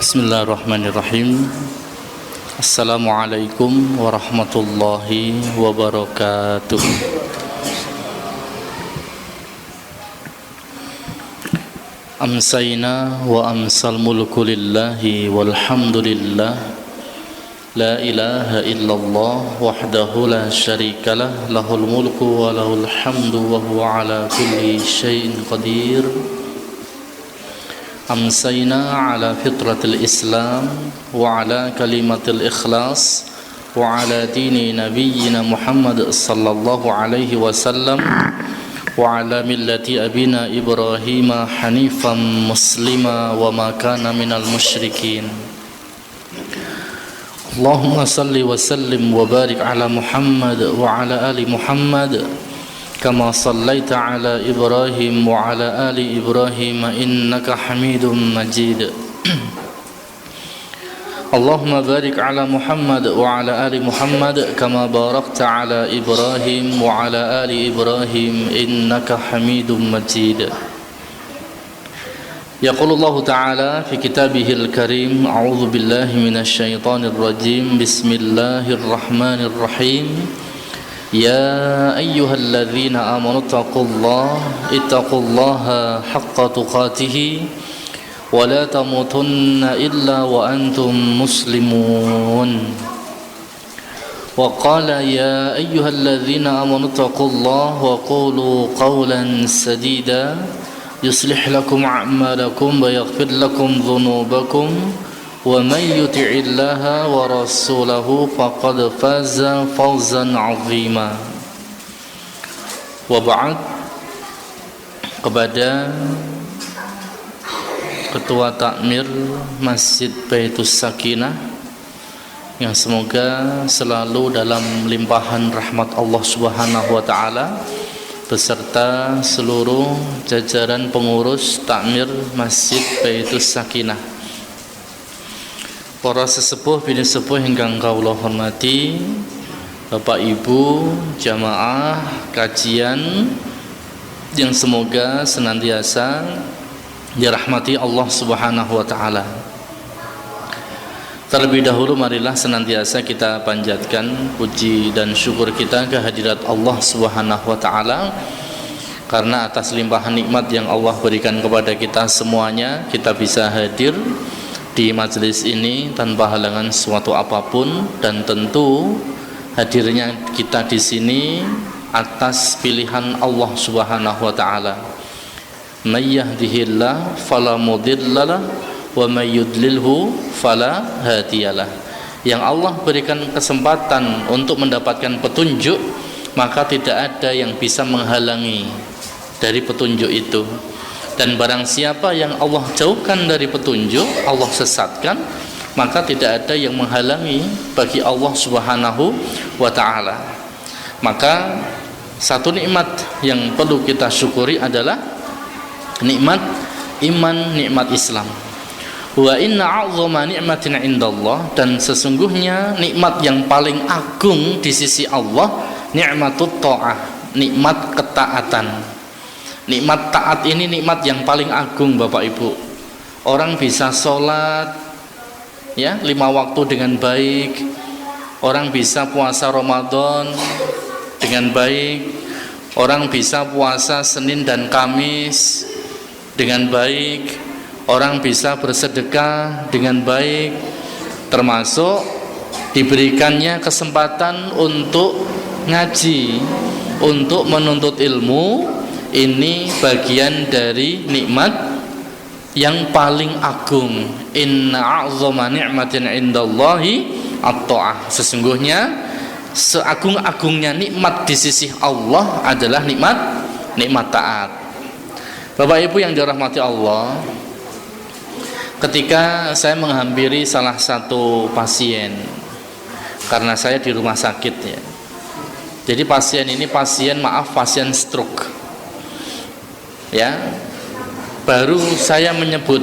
Bismillahirrahmanirrahim. Assalamualaikum warahmatullahi wabarakatuh. Amsayna wa amsal mulku lillahi walhamdulillah. La ilaha illallah wahdahu la syarikalah, lahul mulku wa lahul hamdu wa huwa ala kulli syai'in qadir. Amsayna ala fitratil Islam wa ala kalimatil ikhlas wa ala dini nabiyyina Muhammad sallallahu alaihi wasallam wa ala millati abina Ibrahim hanifan muslima wa ma kana minal musyrikin. Allahumma salli wa sallim wa barik ala Muhammad wa ala ali Muhammad kama sallaita ala Ibrahim wa ala ali Ibrahim innaka Hamidum Majid. Allahumma barik ala Muhammad wa ala ali Muhammad kama barakta ala Ibrahim wa ala ali Ibrahim innaka Hamidum Majid. Yaqulullahu ta'ala fi kitabihil karim, a'udzu billahi minasy syaithanir rajim. Bismillahirrahmanirrahim. Ya ayyuhalladzina amanu ittaqullaha haqqa tuqatih wa la tamutunna illa wa antum muslimun. Wa qala ya ayyuhalladzina amanu ittaqullaha wa qulu qawlan sadida yuslih lakum a'malakum wa yaghfir lakum dhunubakum wa may yuti'illaha wa rasulahu faqad faza fawzan 'azima. Wa ba'd. Kepada Ketua Takmir Masjid Baitus Sakinah yang semoga selalu dalam limpahan rahmat Allah Subhanahu wa taala, beserta seluruh jajaran pengurus Takmir Masjid Baitus Sakinah, para sesepuh bini sepuh ingkang kawula hormati, Bapak Ibu jamaah kajian yang semoga senantiasa dirahmati Allah Subhanahu wa taala. Terlebih dahulu marilah senantiasa kita panjatkan puji dan syukur kita kehadirat Allah Subhanahu wa taala, karena atas limpahan nikmat yang Allah berikan kepada kita semuanya, kita bisa hadir di majelis ini tanpa halangan suatu apapun, dan tentu hadirnya kita di sini atas pilihan Allah Subhanahu wa taala. May yahdihillahu fala mudhillalah wa may yudlilhu fala hadiyalah. Yang Allah berikan kesempatan untuk mendapatkan petunjuk, maka tidak ada yang bisa menghalangi dari petunjuk itu. Dan barang siapa yang Allah jauhkan dari petunjuk, Allah sesatkan, maka tidak ada yang menghalangi bagi Allah Subhanahu wa ta'ala. Maka satu nikmat yang perlu kita syukuri adalah nikmat iman, nikmat Islam. Wa inna a'zama ni'matin indallah, dan sesungguhnya nikmat yang paling agung di sisi Allah ni'matut ta'ah, nikmat ketaatan. Nikmat taat ini nikmat yang paling agung, Bapak Ibu. Orang bisa sholat ya 5 waktu dengan baik, orang bisa puasa Ramadan dengan baik, orang bisa puasa Senin dan Kamis dengan baik, orang bisa bersedekah dengan baik, termasuk diberikannya kesempatan untuk ngaji, untuk menuntut ilmu. Ini bagian dari nikmat yang paling agung. Inna a'zama ni'matin indallahi at-ta'ah. Sesungguhnya seagung-agungnya nikmat di sisi Allah adalah nikmat taat. Bapak Ibu yang dirahmati Allah, ketika saya menghampiri salah satu pasien, karena saya di rumah sakit ya. Jadi pasien ini pasien stroke. Ya, baru saya menyebut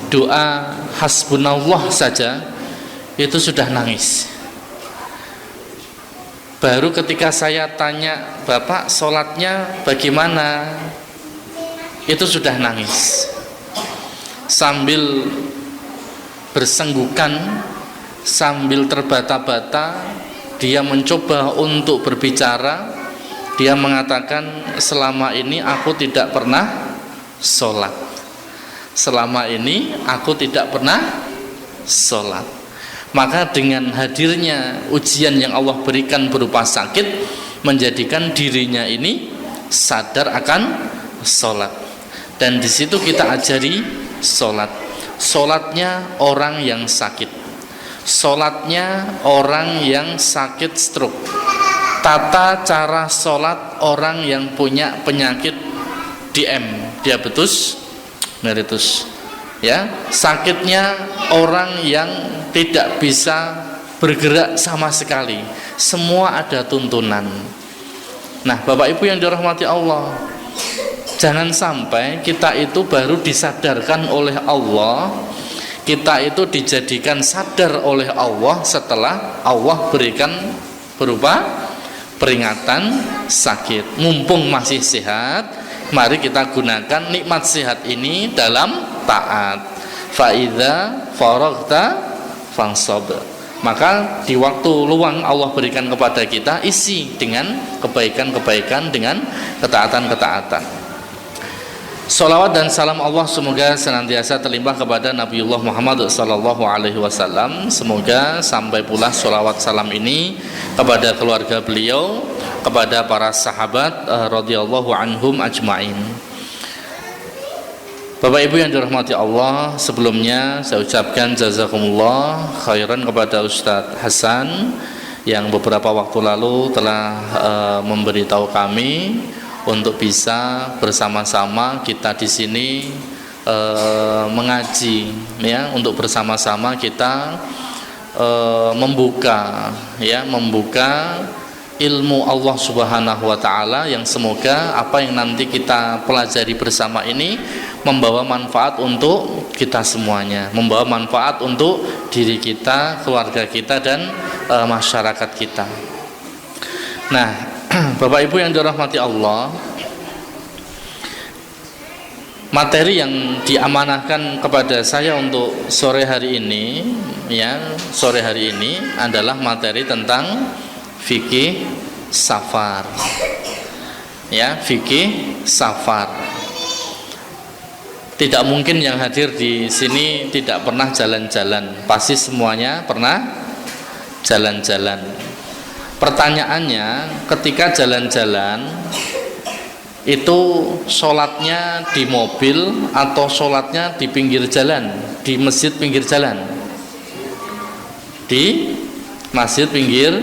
doa hasbunallah saja itu sudah nangis. Baru ketika saya tanya, Bapak sholatnya bagaimana, itu sudah nangis. Sambil bersenggukan sambil terbata-bata, dia mencoba untuk berbicara. Dia mengatakan, selama ini aku tidak pernah sholat. Selama ini aku tidak pernah sholat. Maka dengan hadirnya ujian yang Allah berikan berupa sakit, menjadikan dirinya ini sadar akan sholat. Dan di situ kita ajari sholat. Sholatnya orang yang sakit, sholatnya orang yang sakit stroke, tata cara sholat orang yang punya penyakit DM, diabetes mellitus, ya, sakitnya orang yang tidak bisa bergerak sama sekali. Semua ada tuntunan. Nah, Bapak Ibu yang dirahmati Allah, jangan sampai kita itu baru disadarkan oleh Allah, kita itu dijadikan sadar oleh Allah setelah Allah berikan berupa peringatan sakit. Mumpung masih sehat, mari kita gunakan nikmat sehat ini dalam taat. Fa idza faraghta fansab. Maka di waktu luang Allah berikan kepada kita, isi dengan kebaikan-kebaikan, dengan ketaatan-ketaatan. Salawat dan salam Allah semoga senantiasa terlimpah kepada Nabiullah Muhammad sallallahu alaihi wasallam. Semoga sampai pula salawat salam ini kepada keluarga beliau, kepada para sahabat radhiyallahu anhum ajmain. Bapak Ibu yang dirahmati Allah, sebelumnya saya ucapkan jazakumullah khairan kepada Ustadz Hasan yang beberapa waktu lalu telah memberitahu kami untuk bisa bersama-sama kita di sini mengaji, ya, untuk bersama-sama kita membuka ilmu Allah Subhanahu wa taala, yang semoga apa yang nanti kita pelajari bersama ini membawa manfaat untuk kita semuanya, membawa manfaat untuk diri kita, keluarga kita, dan masyarakat kita. Nah, Bapak Ibu yang dirahmati Allah, materi yang diamanahkan kepada saya untuk sore hari ini, adalah materi tentang fikih safar. Ya, fikih safar. Tidak mungkin yang hadir di sini tidak pernah jalan-jalan. Pasti semuanya pernah jalan-jalan. Pertanyaannya, ketika jalan-jalan itu sholatnya di mobil atau sholatnya di pinggir jalan, di masjid pinggir jalan? Di masjid pinggir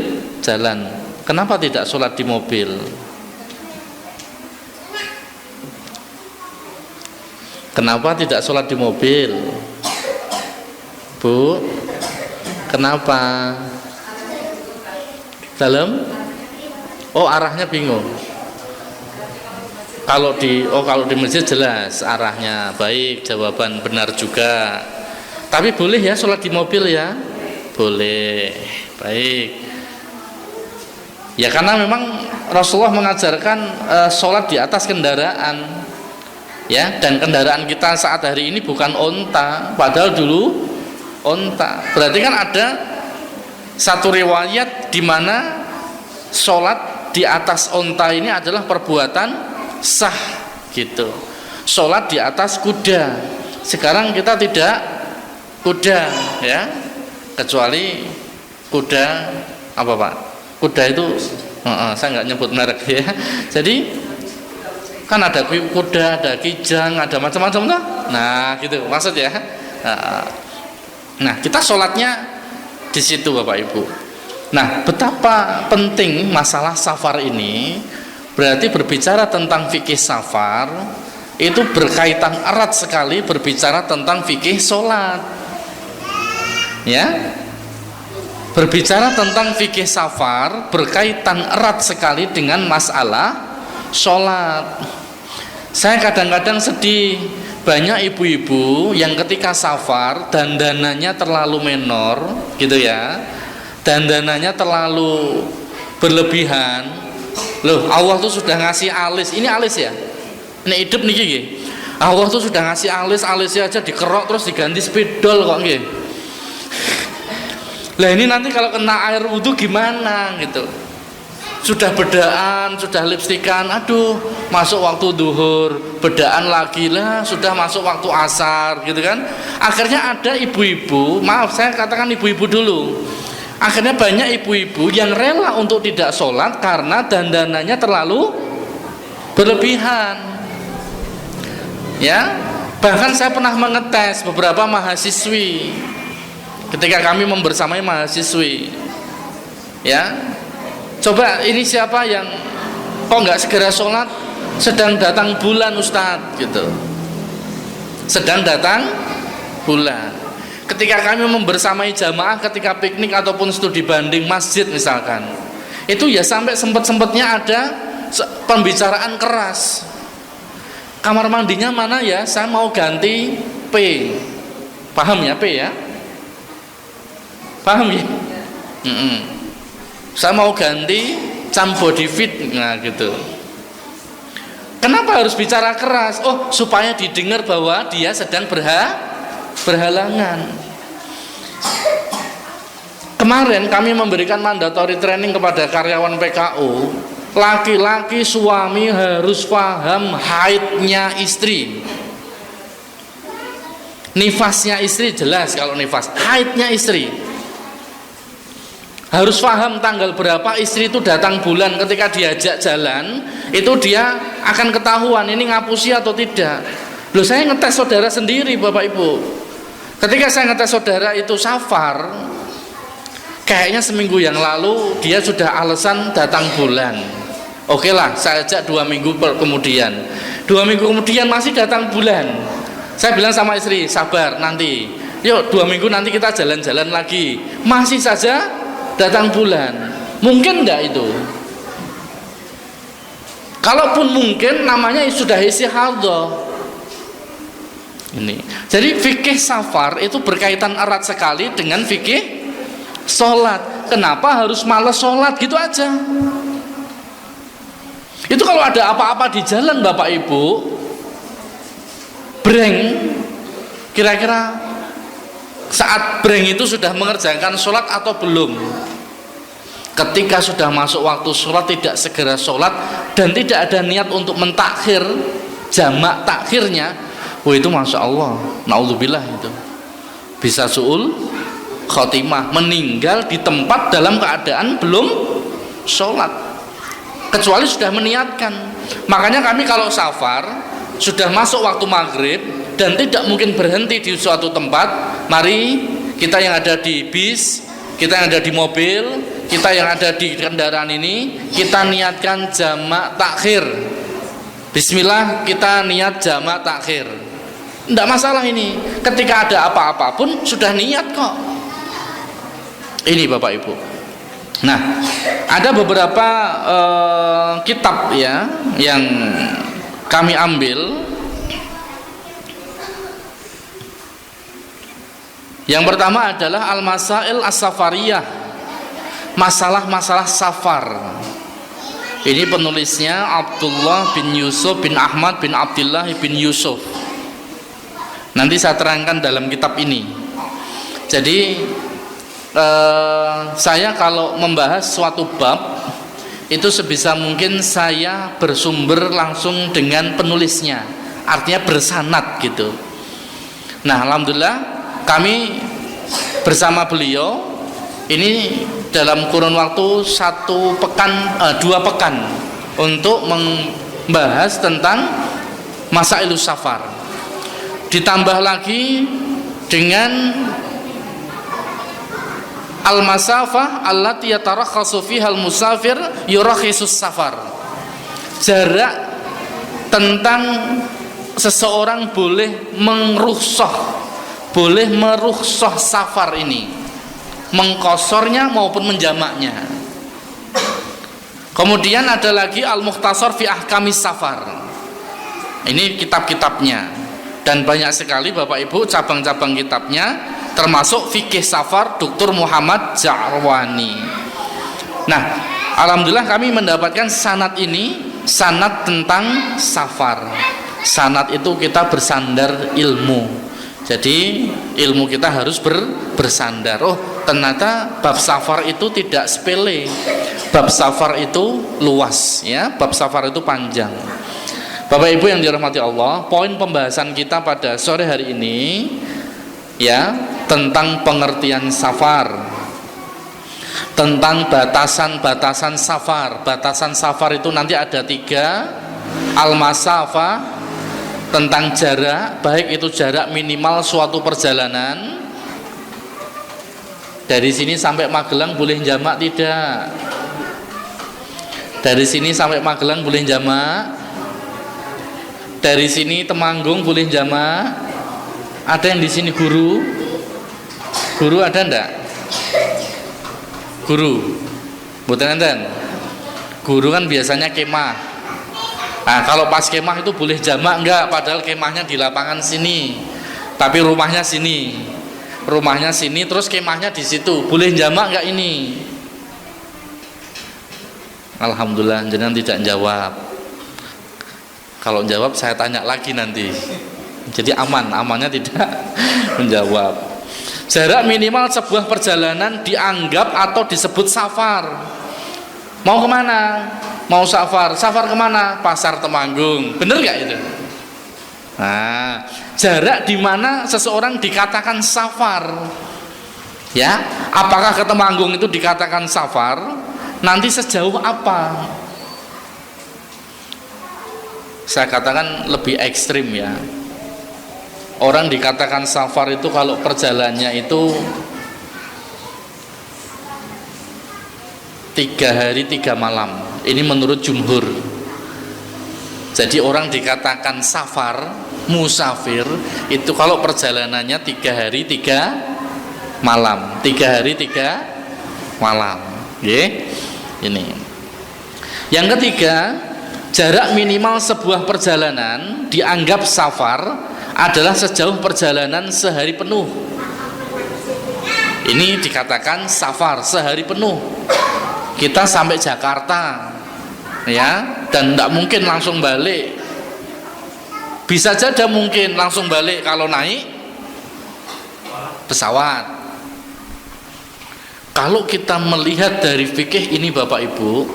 jalan. Kenapa tidak sholat di mobil? Kenapa tidak sholat di mobil, Bu? Kenapa? Dalam? Oh, arahnya bingung. Kalau di masjid jelas arahnya. Baik, jawaban benar juga. Tapi boleh ya sholat di mobil ya? Boleh. Baik. Ya, karena memang Rasulullah mengajarkan sholat di atas kendaraan. Ya, dan kendaraan kita saat hari ini bukan onta, padahal dulu onta. Berarti kan ada satu riwayat di mana sholat di atas onta ini adalah perbuatan sah, gitu. Sholat di atas kuda. Sekarang kita tidak kuda, ya, kecuali kuda apa, Pak? Kuda itu, saya nggak nyebut merek ya. Jadi kan ada kuda, ada kijang, ada macam-macam tuh. Nah, gitu maksud ya. Nah, kita sholatnya di situ, Bapak Ibu. Nah, betapa penting masalah safar ini. Berarti berbicara tentang fikih safar itu berkaitan erat sekali berbicara tentang fikih sholat. Ya, berbicara tentang fikih safar berkaitan erat sekali dengan masalah sholat. Saya kadang-kadang sedih, banyak ibu-ibu yang ketika safar dandanannya terlalu menor, gitu ya, dandanannya terlalu berlebihan. Loh, Allah tuh sudah ngasih alis, ini alis ya, ini hidup nih, Allah tuh sudah ngasih alisnya aja dikerok terus diganti spidol kok, nggih. Lah ini nanti kalau kena air wudhu gimana gitu. Sudah bedaan, sudah lipstikan, aduh masuk waktu duhur, bedaan lagi lah, sudah masuk waktu asar gitu kan. Akhirnya ada ibu-ibu, maaf saya katakan ibu-ibu dulu, akhirnya banyak ibu-ibu yang rela untuk tidak sholat karena dandanannya terlalu berlebihan ya. Bahkan saya pernah mengetes beberapa mahasiswi ketika kami membersamai mahasiswi ya, coba ini siapa yang kok nggak segera sholat, sedang datang bulan Ustadz gitu, sedang datang bulan. Ketika kami membersamai jamaah ketika piknik ataupun studi banding masjid misalkan, itu ya sampai sempet-sempetnya ada pembicaraan keras, kamar mandinya mana ya, saya mau ganti P, paham ya P ya, paham ya, saya mau ganti cam body fit, nah gitu. Kenapa harus bicara keras? Oh, supaya didengar bahwa dia sedang berhalangan. Kemarin kami memberikan mandatory training kepada karyawan PKU, laki-laki suami harus paham haidnya istri, nifasnya istri, jelas kalau nifas, haidnya istri harus paham tanggal berapa istri itu datang bulan. Ketika diajak jalan itu dia akan ketahuan ini ngapusi atau tidak. Loh, saya ngetes saudara sendiri Bapak Ibu. Ketika saya ngetes saudara itu safar, kayaknya seminggu yang lalu dia sudah alasan datang bulan. Oke lah, saya ajak 2 minggu kemudian. 2 minggu kemudian masih datang bulan. Saya bilang sama istri, sabar nanti. Yuk 2 minggu nanti kita jalan-jalan lagi. Masih saja datang bulan. Mungkin enggak itu? Kalaupun mungkin namanya sudah istihadhah. Ini. Jadi fikih safar itu berkaitan erat sekali dengan fikih sholat. Kenapa harus malas sholat gitu aja? Itu kalau ada apa-apa di jalan Bapak Ibu, breng, kira-kira saat breng itu sudah mengerjakan sholat atau belum? Ketika sudah masuk waktu sholat tidak segera sholat dan tidak ada niat untuk mentakhir jamak takhirnya, itu Masya Allah, naudzubillah, itu bisa su'ul khotimah, meninggal di tempat dalam keadaan belum sholat, kecuali sudah meniatkan. Makanya kami kalau safar sudah masuk waktu maghrib dan tidak mungkin berhenti di suatu tempat, mari kita yang ada di bis, kita yang ada di mobil, kita yang ada di kendaraan ini, kita niatkan jamak takhir. Bismillah, kita niat jamak takhir. Tidak masalah ini. Ketika ada apa-apa pun sudah niat kok. Ini Bapak Ibu. Nah, ada beberapa kitab ya yang kami ambil. Yang pertama adalah Al-Masail As-Safariyah, masalah-masalah safar. Ini penulisnya Abdullah bin Yusuf bin Ahmad bin Abdullah bin Yusuf. Nanti saya terangkan dalam kitab ini. Jadi saya kalau membahas suatu bab itu sebisa mungkin saya bersumber langsung dengan penulisnya, artinya bersanad gitu. Nah, alhamdulillah kami bersama beliau ini dalam kurun waktu 2 pekan untuk membahas tentang Masailus Safar. Ditambah lagi dengan al-masafah allati yatarakhasu fiha al-musafir yurakhisus safar. Jarak tentang seseorang boleh merukhsah safar ini, mengkosornya maupun menjamaknya. Kemudian ada lagi al-mukhtasar fi ahkamis safar. Ini kitab-kitabnya. Dan banyak sekali Bapak Ibu cabang-cabang kitabnya, termasuk fikih safar Dr. Muhammad Ja'rwani. Nah, alhamdulillah kami mendapatkan sanad ini, sanad tentang safar. Sanad itu kita bersandar ilmu. Jadi ilmu kita harus bersandar. Oh, ternyata bab safar itu tidak sepele. Bab safar itu luas, ya. Bab safar itu panjang. Bapak Ibu yang dirahmati Allah, poin pembahasan kita pada sore hari ini, ya, tentang pengertian safar, tentang batasan-batasan safar. Batasan safar itu nanti ada 3. Al-masafah, tentang jarak, baik itu jarak minimal suatu perjalanan. Dari sini sampai Magelang boleh jamak tidak? Dari sini sampai Magelang boleh jamak? Dari sini Temanggung boleh jamak? Ada yang di sini guru? Guru ada enggak? Guru? Bukan enten? Guru kan biasanya kemah. Nah, kalau pas kemah itu boleh jamak enggak? Padahal kemahnya di lapangan sini, tapi rumahnya sini. Rumahnya sini, terus kemahnya di situ. Boleh jamak enggak ini? Alhamdulillah, jenengan tidak jawab. Kalau jawab saya tanya lagi nanti. Jadi amannya tidak menjawab. Jarak minimal sebuah perjalanan dianggap atau disebut safar. Mau kemana? Mau safar. Safar kemana? Pasar Temanggung. Bener gak itu? Nah, jarak di mana seseorang dikatakan safar, ya? Apakah ke Temanggung itu dikatakan safar? Nanti sejauh apa? Saya katakan lebih ekstrim, ya. Orang dikatakan safar itu kalau perjalanannya itu 3 hari 3 malam. Ini menurut jumhur. Jadi orang dikatakan safar, musafir, itu kalau perjalanannya 3 hari 3 malam. 3 hari 3 malam. Oke? Ini. Yang ketiga, jarak minimal sebuah perjalanan dianggap safar adalah sejauh perjalanan sehari penuh. Ini dikatakan safar sehari penuh. Kita sampai Jakarta, ya, dan tidak mungkin langsung balik. Bisa saja mungkin langsung balik kalau naik pesawat. Kalau kita melihat dari fikih ini Bapak Ibu,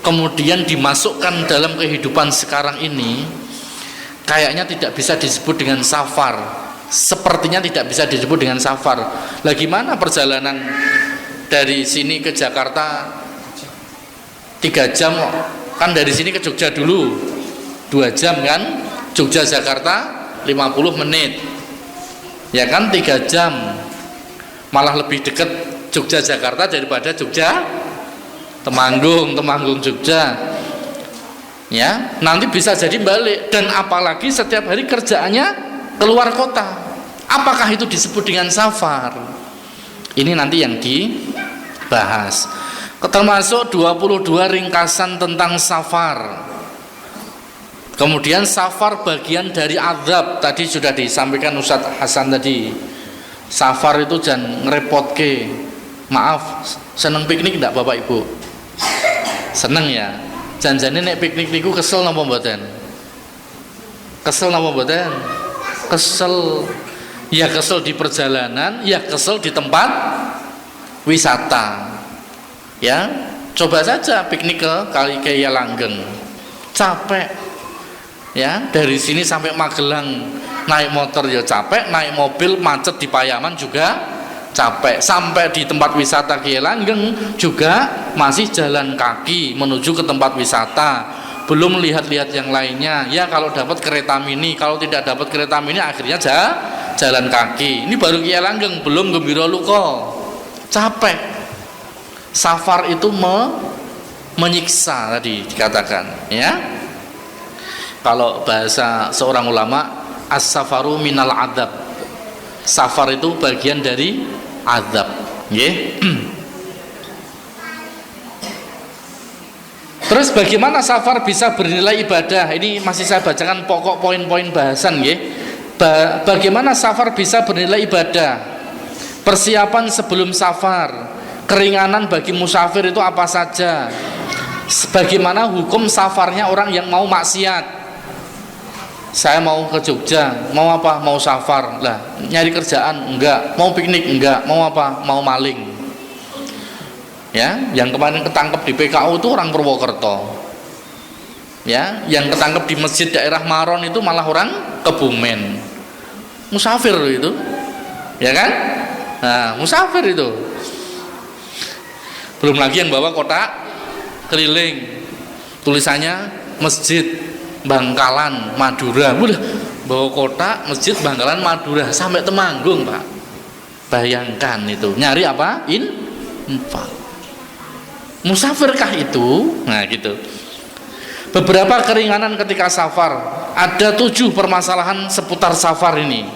kemudian dimasukkan dalam kehidupan sekarang ini, kayaknya tidak bisa disebut dengan safar. Sepertinya tidak bisa disebut dengan safar. Lah gimana perjalanan dari sini ke Jakarta 3 jam, kan dari sini ke Jogja dulu 2 jam kan, Jogja Jakarta 50 menit, ya kan, 3 jam, malah lebih dekat Jogja Jakarta daripada Jogja Temanggung, Temanggung Jogja, ya. Nanti bisa jadi balik, dan apalagi setiap hari kerjaannya keluar kota. Apakah itu disebut dengan safar? Ini nanti yang dibahas. Termasuk 22 ringkasan tentang safar. Kemudian safar bagian dari azab. Tadi sudah disampaikan Ustadz Hasan tadi. Safar itu jangan ngerepotke. Maaf, seneng piknik enggak Bapak Ibu? Seneng ya. Janjane nek piknik niku kesel napa mboten? Kesel napa mboten? Kesel. Ya kesel di perjalanan, ya kesel di tempat wisata. Ya, coba saja piknik ke Kali Kaya Langgeng. Capek. Ya, dari sini sampai Magelang naik motor ya capek, naik mobil macet di Payaman juga capek. Sampai di tempat wisata Kaya Langgeng juga masih jalan kaki menuju ke tempat wisata. Belum lihat-lihat yang lainnya. Ya kalau dapat kereta mini, kalau tidak dapat kereta mini akhirnya jalan kaki. Ini baru Kaya Langgeng, belum Gembira Luko. Capek. Safar itu menyiksa tadi dikatakan, ya. Kalau bahasa seorang ulama, as-safaru minal adab. Safar itu bagian dari adab, nggih. Terus bagaimana safar bisa bernilai ibadah? Ini masih saya bacakan pokok poin-poin bahasan, nggih. Bagaimana safar bisa bernilai ibadah? Persiapan sebelum safar, keringanan bagi musafir itu apa saja? Bagaimana hukum safarnya orang yang mau maksiat? Saya mau ke Jogja, mau apa? Mau safar. Lah, nyari kerjaan enggak, mau piknik enggak, mau apa? Mau maling. Ya, yang kemarin ketangkep di PKU itu orang Purwokerto. Ya, yang ketangkep di masjid daerah Maron itu malah orang Kebumen. Musafir itu. Ya kan? Nah, musafir itu. Belum lagi yang bawa kotak keliling. Tulisannya Masjid Bangkalan Madura. Udah bawa kotak Masjid Bangkalan Madura sampai Temanggung, Pak. Bayangkan itu. Nyari apa? Infak. Musafirkah itu? Nah gitu. Beberapa keringanan ketika safar. Ada 7 permasalahan seputar safar ini.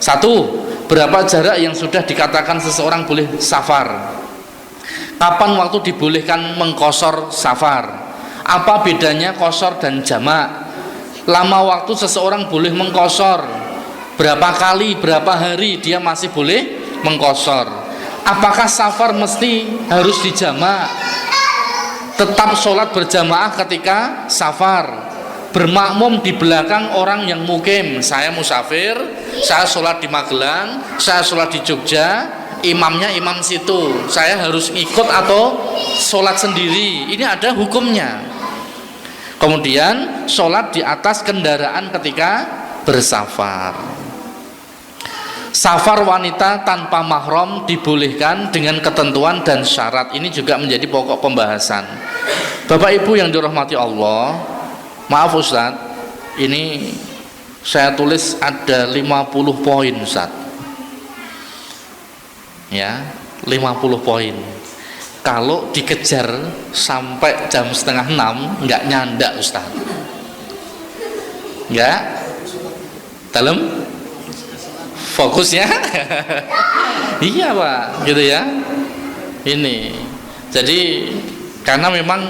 1. Berapa jarak yang sudah dikatakan seseorang boleh safar? Kapan waktu dibolehkan mengqashar safar? Apa bedanya qashar dan jamak? Lama waktu seseorang boleh mengqashar? Berapa kali, berapa hari dia masih boleh mengqashar? Apakah safar mesti harus dijamak? Tetap sholat berjamaah ketika safar. Bermakmum di belakang orang yang mukim. Saya musafir, saya sholat di Magelang, saya sholat di Jogja, imamnya imam situ. Saya harus ikut atau sholat sendiri? Ini ada hukumnya. Kemudian sholat di atas kendaraan ketika bersafar. Safar wanita tanpa mahram dibolehkan dengan ketentuan dan syarat. Ini juga menjadi pokok pembahasan. Bapak Ibu yang dirahmati Allah, maaf Ustaz, ini saya tulis ada 50 poin Ustaz. Ya, 50 poin. Kalau dikejar sampai jam setengah 6 nggak nyandak Ustaz. Nggak? Dalam? Fokusnya iya Pak, gitu ya. Ini jadi karena memang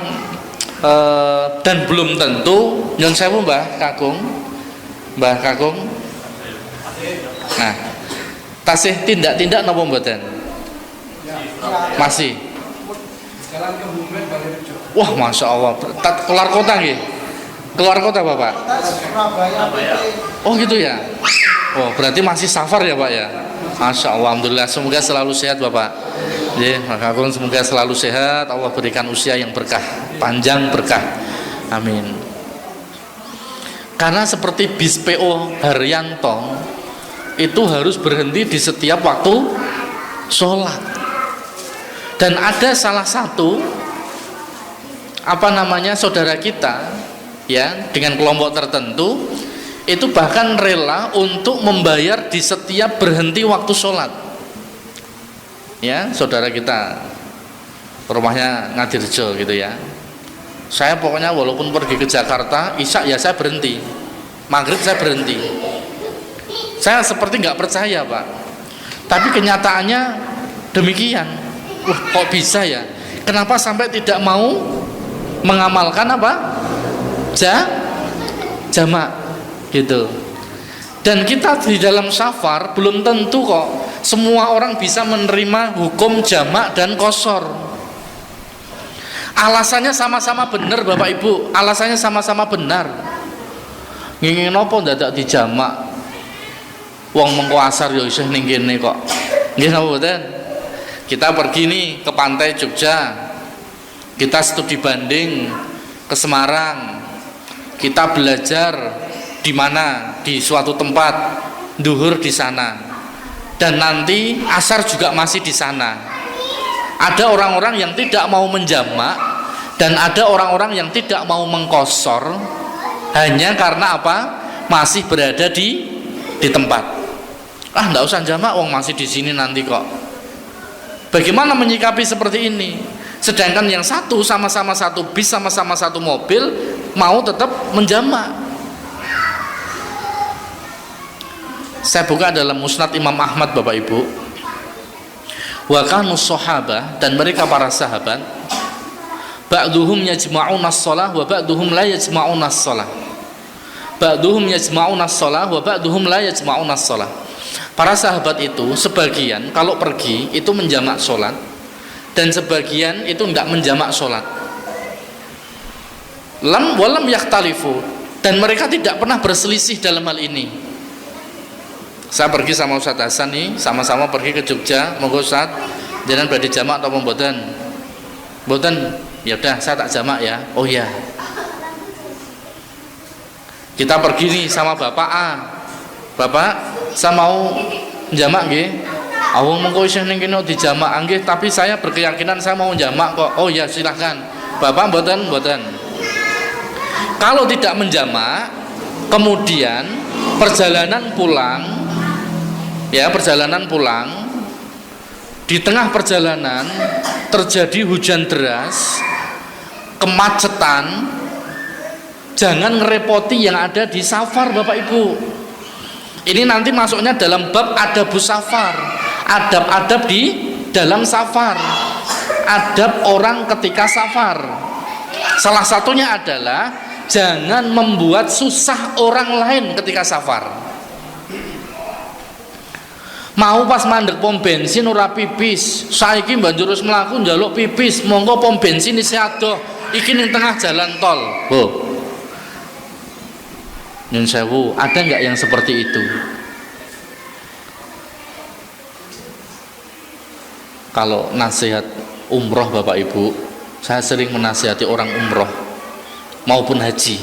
dan belum tentu nyon sewu Mbah Kakung. Nah, tasih tindak-tindak napa mboten? Masih. Jalan ke Bumen Balirjo. Wah, Masya Allah. Keluar kota nggih? Keluar kota Bapak? Oh gitu ya. Oh, berarti masih safar ya Pak ya? Masya Allah, Alhamdulillah. Semoga selalu sehat Bapak. Ya, maka aku semoga selalu sehat. Allah berikan usia yang berkah, panjang berkah. Amin. Karena seperti bis PO Haryanto itu harus berhenti di setiap waktu sholat. Dan ada salah satu saudara kita ya dengan kelompok tertentu itu bahkan rela untuk membayar di setiap berhenti waktu sholat. Ya, saudara kita rumahnya Ngadirjo gitu ya. Saya pokoknya walaupun pergi ke Jakarta, Isya ya saya berhenti, Maghrib saya berhenti. Saya seperti nggak percaya Pak, tapi kenyataannya demikian. Wah, kok bisa ya? Kenapa sampai tidak mau mengamalkan apa? Jamak gitu. Dan kita di dalam safar belum tentu kok semua orang bisa menerima hukum jamak dan qashar. Alasannya sama-sama benar Bapak Ibu, alasannya sama-sama benar. Ngingin apa dadak dijamak? Wong mengko asar ya isih ning kene kok. Nggih napa mboten? Kita pergi nih ke pantai Jogja. Kita studi banding ke Semarang. Kita belajar di mana? Di suatu tempat, duhur di sana. Dan nanti asar juga masih di sana. Ada orang-orang yang tidak mau menjamak dan ada orang-orang yang tidak mau mengqashar hanya karena apa? Masih berada di tempat. Ah, enggak usah jamak, wong masih di sini nanti kok. Bagaimana menyikapi seperti ini? Sedangkan yang satu sama-sama satu bis, sama-sama satu mobil mau tetap menjamak. Saya buka dalam Musnad Imam Ahmad Bapak Ibu. Wa kanu sahabah, dan mereka para sahabat, ba'duhum yajma'una as-shalah wa ba'duhum la yajma'una as-shalah. Ba'duhum yajma'una as-shalah wa ba'duhum la yajma'una as-shalah. Para sahabat itu sebagian kalau pergi itu menjamak sholat dan sebagian itu tidak menjamak sholat. Walam yakhtalifu, Dan mereka tidak pernah berselisih dalam hal ini. Saya pergi sama Ustaz Hasan nih, sama-sama pergi ke Jogja, monggo Ustaz, jangan badhe jamak atau mboten? Mboten. Ya udah, saya tak jamak ya. Oh ya. Kita pergi nih sama Bapak A. Bapak, saya mau jamak nggih. Awang mengko isih ning kene dijamak nggih, tapi saya berkeyakinan saya mau jamak kok. Oh ya, silahkan. Bapak mboten? Mboten. Kalau tidak menjamak, kemudian perjalanan pulang, di tengah perjalanan terjadi hujan deras, kemacetan, jangan ngerepoti yang ada di safar Bapak Ibu. Ini nanti masuknya dalam bab adabus safar, adab-adab di dalam safar, adab orang ketika safar. Salah satunya adalah jangan membuat susah orang lain ketika safar. Mau pas mandek pom bensin ora pipis, saiki banjur wis mlaku njaluk pipis, monggo pom bensin isih adoh, iki ning tengah jalan tol. Oh. Nyun sewu, ada nggak yang seperti itu? Kalau nasihat umroh Bapak Ibu, saya sering menasihati orang umroh maupun haji.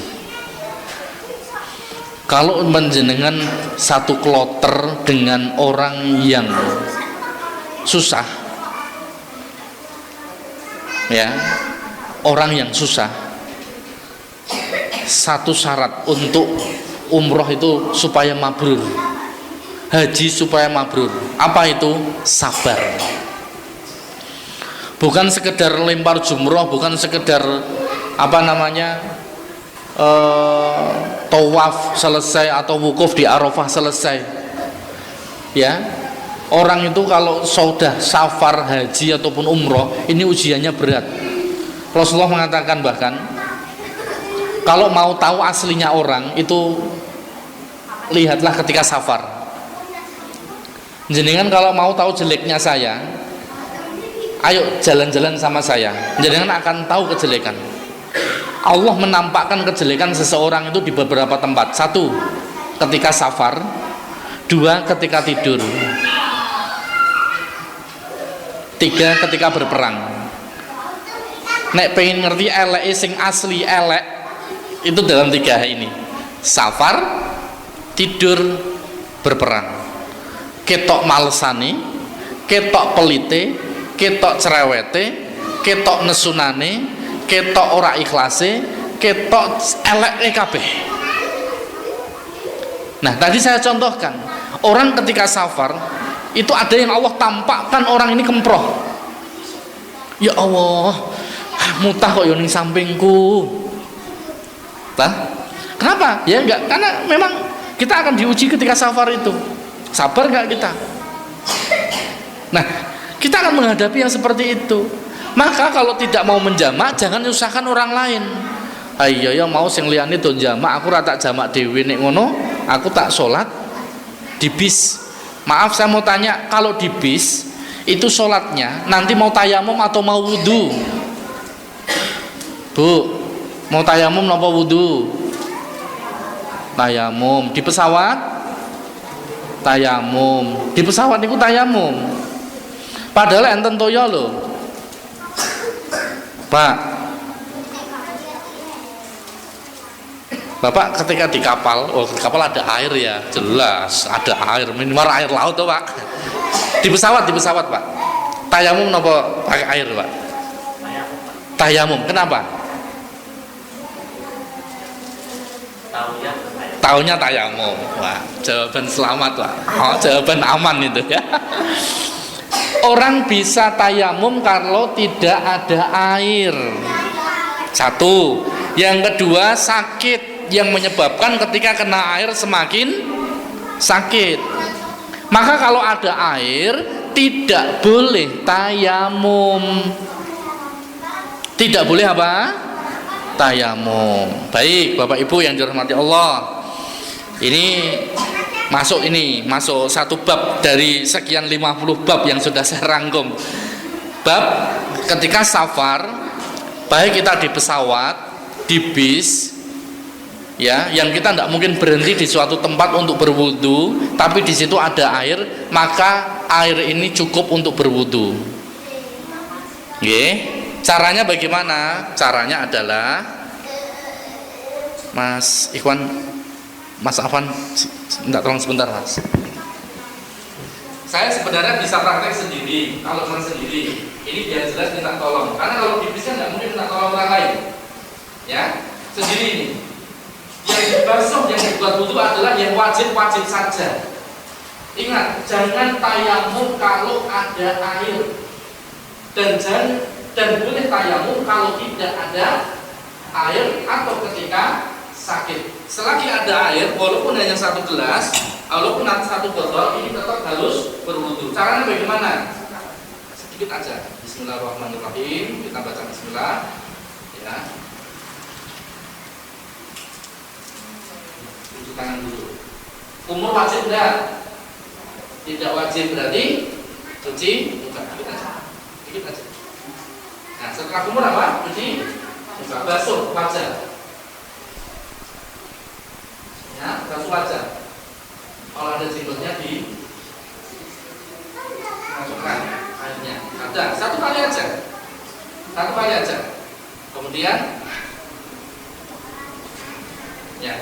Kalau menjenengan satu kloter dengan orang yang susah, ya, orang yang susah, satu syarat untuk umroh itu supaya mabrur, haji supaya mabrur. Apa itu? Sabar. Bukan sekedar lempar jumroh, bukan sekedar tawaf selesai atau wukuf di Arafah selesai. Ya, orang itu kalau sudah safar haji ataupun umroh, ini ujiannya berat. Rasulullah mengatakan bahkan, kalau mau tahu aslinya orang itu lihatlah ketika safar. Jenengan kalau mau tahu jeleknya saya, ayo jalan-jalan sama saya, jenengan akan tahu kejelekan. Allah menampakkan kejelekan seseorang itu di beberapa tempat. Satu, ketika safar. Dua, ketika tidur. Tiga, ketika berperang. Nek pengen ngerti elek sing asli elek itu dalam tiga ini: safar, tidur, berperang. Ketok malesane, ketok pelite, ketok cerewete, ketok nesunane, ketok ora ikhlase, ketok elek kabeh. Nah, tadi saya contohkan, orang ketika safar itu ada yang Allah tampakkan orang ini kemproh. Ya Allah, mutah kok yo ning sampingku. Nah, kenapa? Ya enggak, karena memang kita akan diuji ketika safar itu. Sabar enggak kita? Nah, kita akan menghadapi yang seperti itu. Maka kalau tidak mau menjamak, jangan nyusahkan orang lain. Ayo ya mau sing liyane do jamak, aku ora tak jamak dhewe nek ngono, aku tak sholat di bis. Maaf saya mau tanya, kalau di bis itu sholatnya nanti mau tayamum atau mau wudu? Bu, mau tayamum napa wudu? Tayamum. Di pesawat? Tayamum. Di pesawat niku tayamum. Padahal enten toya lho. Pak, Bapak ketika di kapal, di kapal ada air ya, jelas ada air, minimal air laut tuh Pak. Di pesawat Pak, tayamum nopo pakai air Pak? Tayamum, kenapa? Taunya tayamum. Wah, jawaban selamat Pak. Oh, jawaban aman itu ya. Orang bisa tayamum kalau tidak ada air. Satu. Yang kedua, sakit yang menyebabkan ketika kena air semakin sakit. Maka kalau ada air tidak boleh tayamum. Tidak boleh apa? Tayamum. Baik, Bapak Ibu yang dirahmati Allah. Ini masuk satu bab dari sekian 50 bab yang sudah saya rangkum. Bab ketika safar, baik kita di pesawat, di bis, ya, yang kita tidak mungkin berhenti di suatu tempat untuk berwudu, tapi di situ ada air, maka air ini cukup untuk berwudu. Caranya bagaimana? Caranya adalah, Mas Ikhwan, Mas Afan, minta tolong sebentar Mas. Saya sebenarnya bisa praktek sendiri, kalau saya sendiri. Ini biar jelas minta tolong, karena kalau di bisnya nggak mungkin minta tolong orang lain, ya, sendiri ini. Yang dibasuh, yang dibuat wudu adalah yang wajib-wajib saja. Ingat, jangan tayamum kalau ada air, dan boleh tayamum kalau tidak ada air atau ketika sakit. Selagi ada air, walaupun hanya 1 gelas, walaupun 1 botol, ini tetap harus berwudu. Caranya bagaimana? Sedikit aja. Bismillahirrahmanirrahim. Kita baca Bismillah. Ya. Cuci tangan dulu. Kumur wajib enggak? Tidak wajib, berarti cuci muka. Dikit aja. Nah, setelah kumur apa? Cuci muka, basuh wajah. Ya, basuh wajah. Kalau ada jenggotnya masukkan airnya. Ada 1 kali aja. 1 kali aja. Kemudian ya,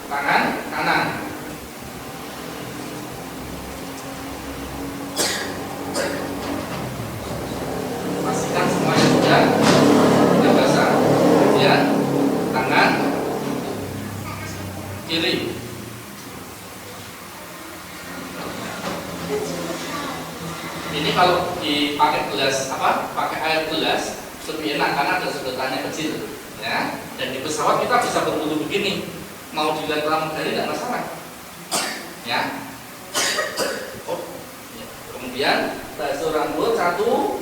tangan kanan. Pastikan semuanya sudah basah. Kemudian tangan kiri. Ini kalau dipakai gelas pakai air gelas lebih enak karena ada sedotannya kecil, ya. Dan di pesawat kita bisa berwudu begini, mau dilihat pramugari tidak masalah, ya. Kemudian basuh rambut 1,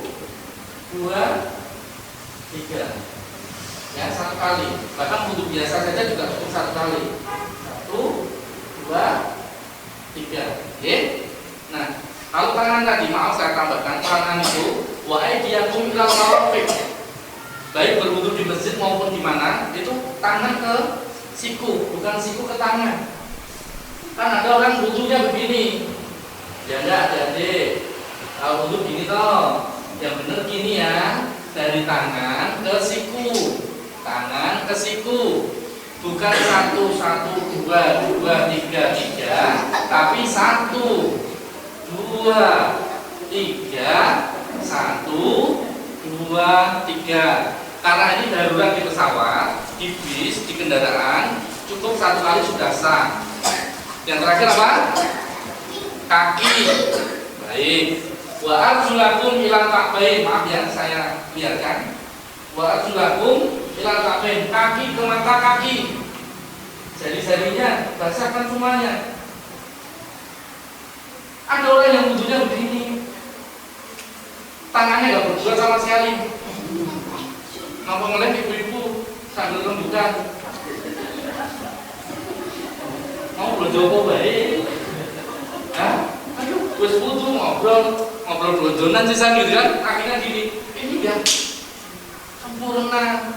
2, 3, ya, 1 kali. Bahkan wudu biasa saja juga cukup 1 kali. 1, 2, 3, oke. Nah, kalau tangan tadi, maaf saya tambahkan, tangan itu wa aydiyakum ilal marafiq. Baik berwudu di masjid maupun di mana, itu tangan ke siku, bukan siku ke tangan. Kan ada orang wudunya begini. Ya enggak, Adik. Kalau wudu gini toh. Yang benar gini ya, dari tangan ke siku. Tangan ke siku. Bukan 1, 1, 2, 2, 3, 3, tapi 1, 2, 3, 1, 2, 3. Karena ini darurat di pesawat, di bis, di kendaraan, cukup 1 kali sudah sah. Yang terakhir apa? Kaki. Baik. Wa arjulakum ilal ka'bain. Maaf ya, saya biarkan. Wa arjulakum ilal ka'bain. Kaki ke mata kaki. Jari-jarinya basahkan semuanya. Ada orang yang wudunya begini, tangannya gak berdua sama sekali, mampu ngelem ibu-ibu sambil rembukan. Mau berjopo baik, ayo wes wudu ngobrol blondonan sisa gitu kan, akhirnya gini, ini ya sempurna,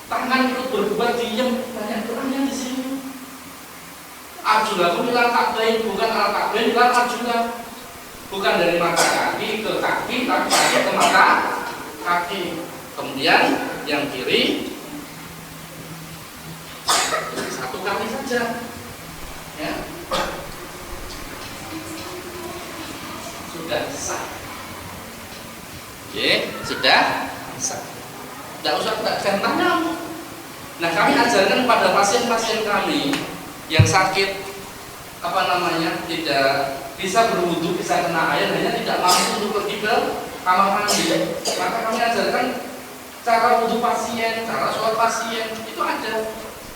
tangan itu berbuat diem, banyak doanya di sini. Arjulakum ilal ka'bain, bukan al ka'bain ilal arjula, bukan dari mata kaki ke kaki, tapi kaki ke mata kaki. Kemudian yang kiri 1 kali saja, ya, sudah sah. Oke, sudah sah. Tidak usah tanya. Nah, kami ajarkan pada pasien-pasien kami yang sakit tidak bisa berwudu, bisa kena air, hanya tidak mampu untuk pergi ke kamar mandi, maka kami ajarkan cara wudu pasien, cara sholat pasien. Itu ada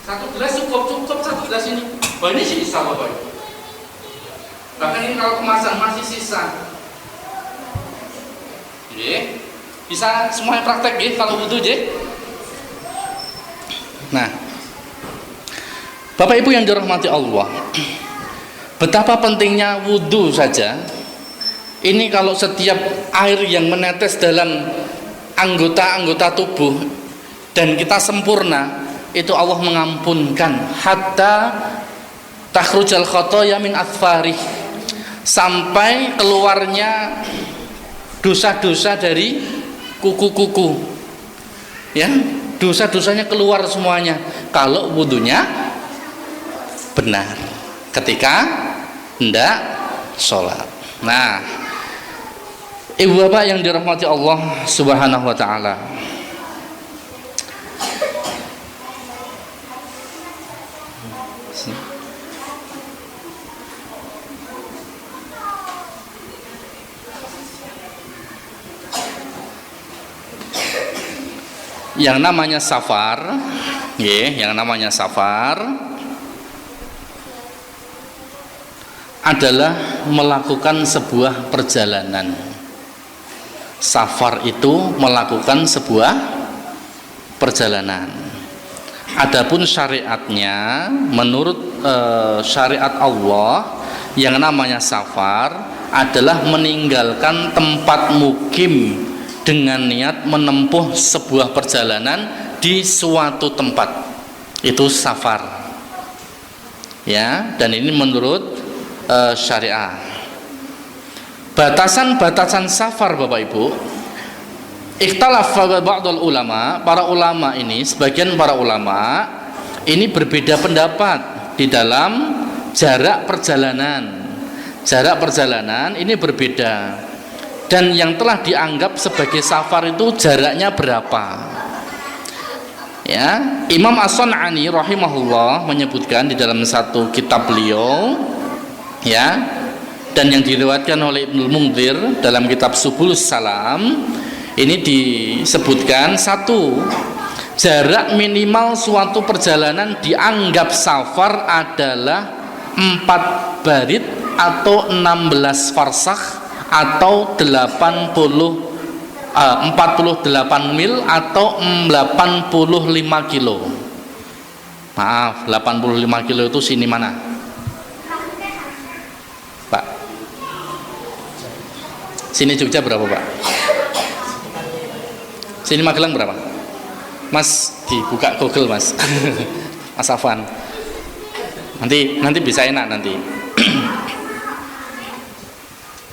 1 gelas cukup 1 gelas ini. Oh, ini sisa Bapak. Bahkan ini kalau kemasan masih sisa. Oke, bisa semuanya praktek ya kalau wudu ya. Nah, Bapak Ibu yang dirahmati Allah, betapa pentingnya wudu saja. Ini kalau setiap air yang menetes dalam anggota-anggota tubuh dan kita sempurna, itu Allah mengampunkan hatta takhrujal khotoya min athfarih, sampai keluarnya dosa-dosa dari kuku-kuku, ya, dosa-dosanya keluar semuanya kalau wudunya benar ketika hendak sholat. Nah, ibu bapak yang dirahmati Allah Subhanahu wa ta'ala, yang namanya safar, yang namanya safar adalah melakukan sebuah perjalanan. Safar itu melakukan sebuah perjalanan. Adapun syariatnya, menurut syariat Allah, yang namanya safar adalah meninggalkan tempat mukim dengan niat menempuh sebuah perjalanan di suatu tempat. Itu safar, ya. Dan ini menurut syariah. Batasan-batasan safar Bapak Ibu, ikhtalafa ba'dul ulama, para ulama ini, sebagian para ulama ini berbeda pendapat di dalam jarak perjalanan. Jarak perjalanan ini berbeda, dan yang telah dianggap sebagai safar itu jaraknya berapa, ya. Imam As-Sun'ani rahimahullah menyebutkan di dalam satu kitab beliau, ya, dan yang diriwayatkan oleh Ibnu Munzir dalam kitab Subulus Salam, ini disebutkan satu, jarak minimal suatu perjalanan dianggap safar adalah 4 barid atau 16 farsakh atau 48 mil atau 85 kilo. Maaf, 85 kilo itu sini mana? Pak, sini Jogja berapa Pak? Sini Magelang berapa? Mas, dibuka Google Mas. Mas Afwan, nanti bisa enak nanti.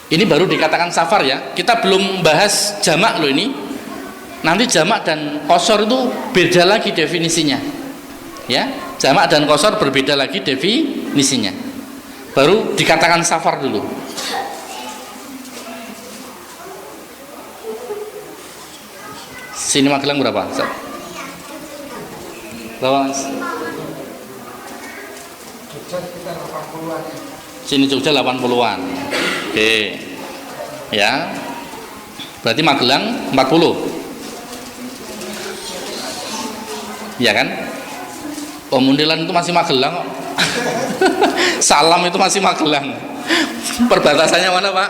Ini baru dikatakan safar, ya. Kita belum bahas jamak loh ini. Nanti jamak dan qasar itu beda lagi definisinya, ya. Jamak dan qasar berbeda lagi definisinya. Baru dikatakan safar dulu. Sini Magelang berapa? Berapa? Sini Jogja 80-an. Oke. Ya. Berarti Magelang 40. Ya kan? Mundilan itu masih Magelang kok. Salam itu masih Magelang. Perbatasannya mana, Pak?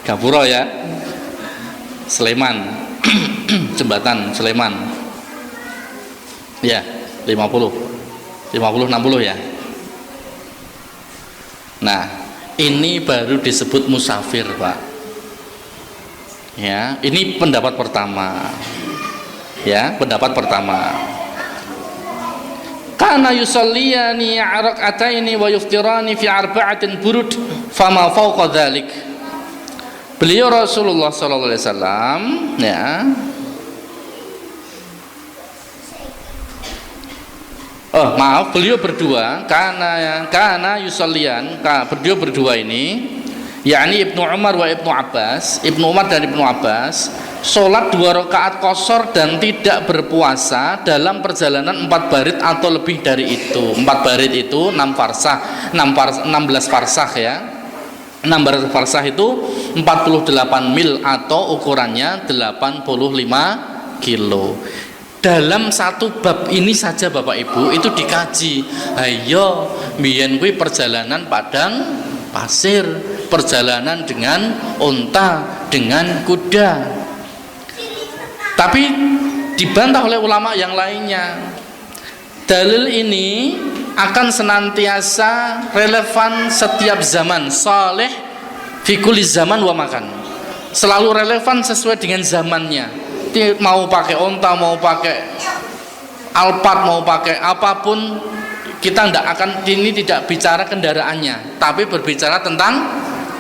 Gapura, ya. Sleman. Jembatan Sleman. Ya, 50-60 ya. Nah, ini baru disebut musafir, Pak. Ya, ini pendapat pertama. Ya, pendapat pertama. Kana yusalliyani rak'ataini wa yuftirani fi arba'atin burud fama fawqa dzalik. Beliau Rasulullah sallallahu alaihi wasallam, ya. Beliau berdua, karena yusallian, beliau berdua ini, yakni Ibnu Umar wa Ibnu Abbas, Ibnu Umar dan Ibnu Abbas, sholat 2 rakaat qashar dan tidak berpuasa dalam perjalanan 4 barid atau lebih dari itu. 4 barid itu 16 farsakh, ya. 16 farsakh itu 48 mil atau ukurannya 85 kilo. Dalam satu bab ini saja Bapak Ibu itu dikaji. Ayo, mbiyen kuwi perjalanan padang pasir, perjalanan dengan unta, dengan kuda. Tapi dibantah oleh ulama yang lainnya. Dalil ini akan senantiasa relevan setiap zaman, saleh fi kulli zaman wa makan. Selalu relevan sesuai dengan zamannya. Mesti mau pakai onta, mau pakai Alphard, mau pakai apapun, kita ini tidak bicara kendaraannya, tapi berbicara tentang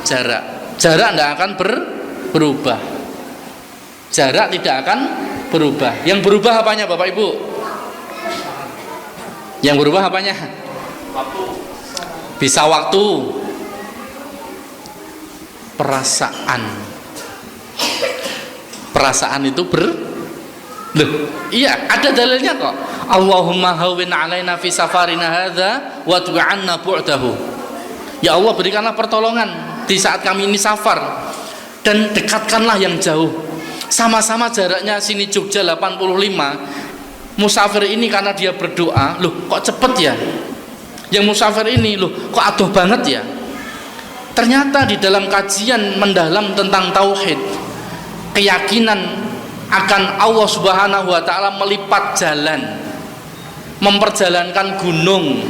jarak. Jarak tidak akan berubah. Jarak tidak akan berubah. Yang berubah apanya Bapak Ibu? Yang berubah apanya? Waktu. Bisa waktu. Perasaan. Perasaan itu Loh, iya, ada dalilnya kok. Allahumma hawwin alaina fi safarina hadza wa tu'anna bu'dahu. Ya Allah, berikanlah pertolongan di saat kami ini safar dan dekatkanlah yang jauh. Sama-sama jaraknya sini Jogja 85. Musafir ini karena dia berdoa, loh kok cepet ya? Yang musafir ini loh kok adoh banget ya? Ternyata di dalam kajian mendalam tentang tauhid, keyakinan akan Allah Subhanahu wa taala melipat jalan, memperjalankan gunung.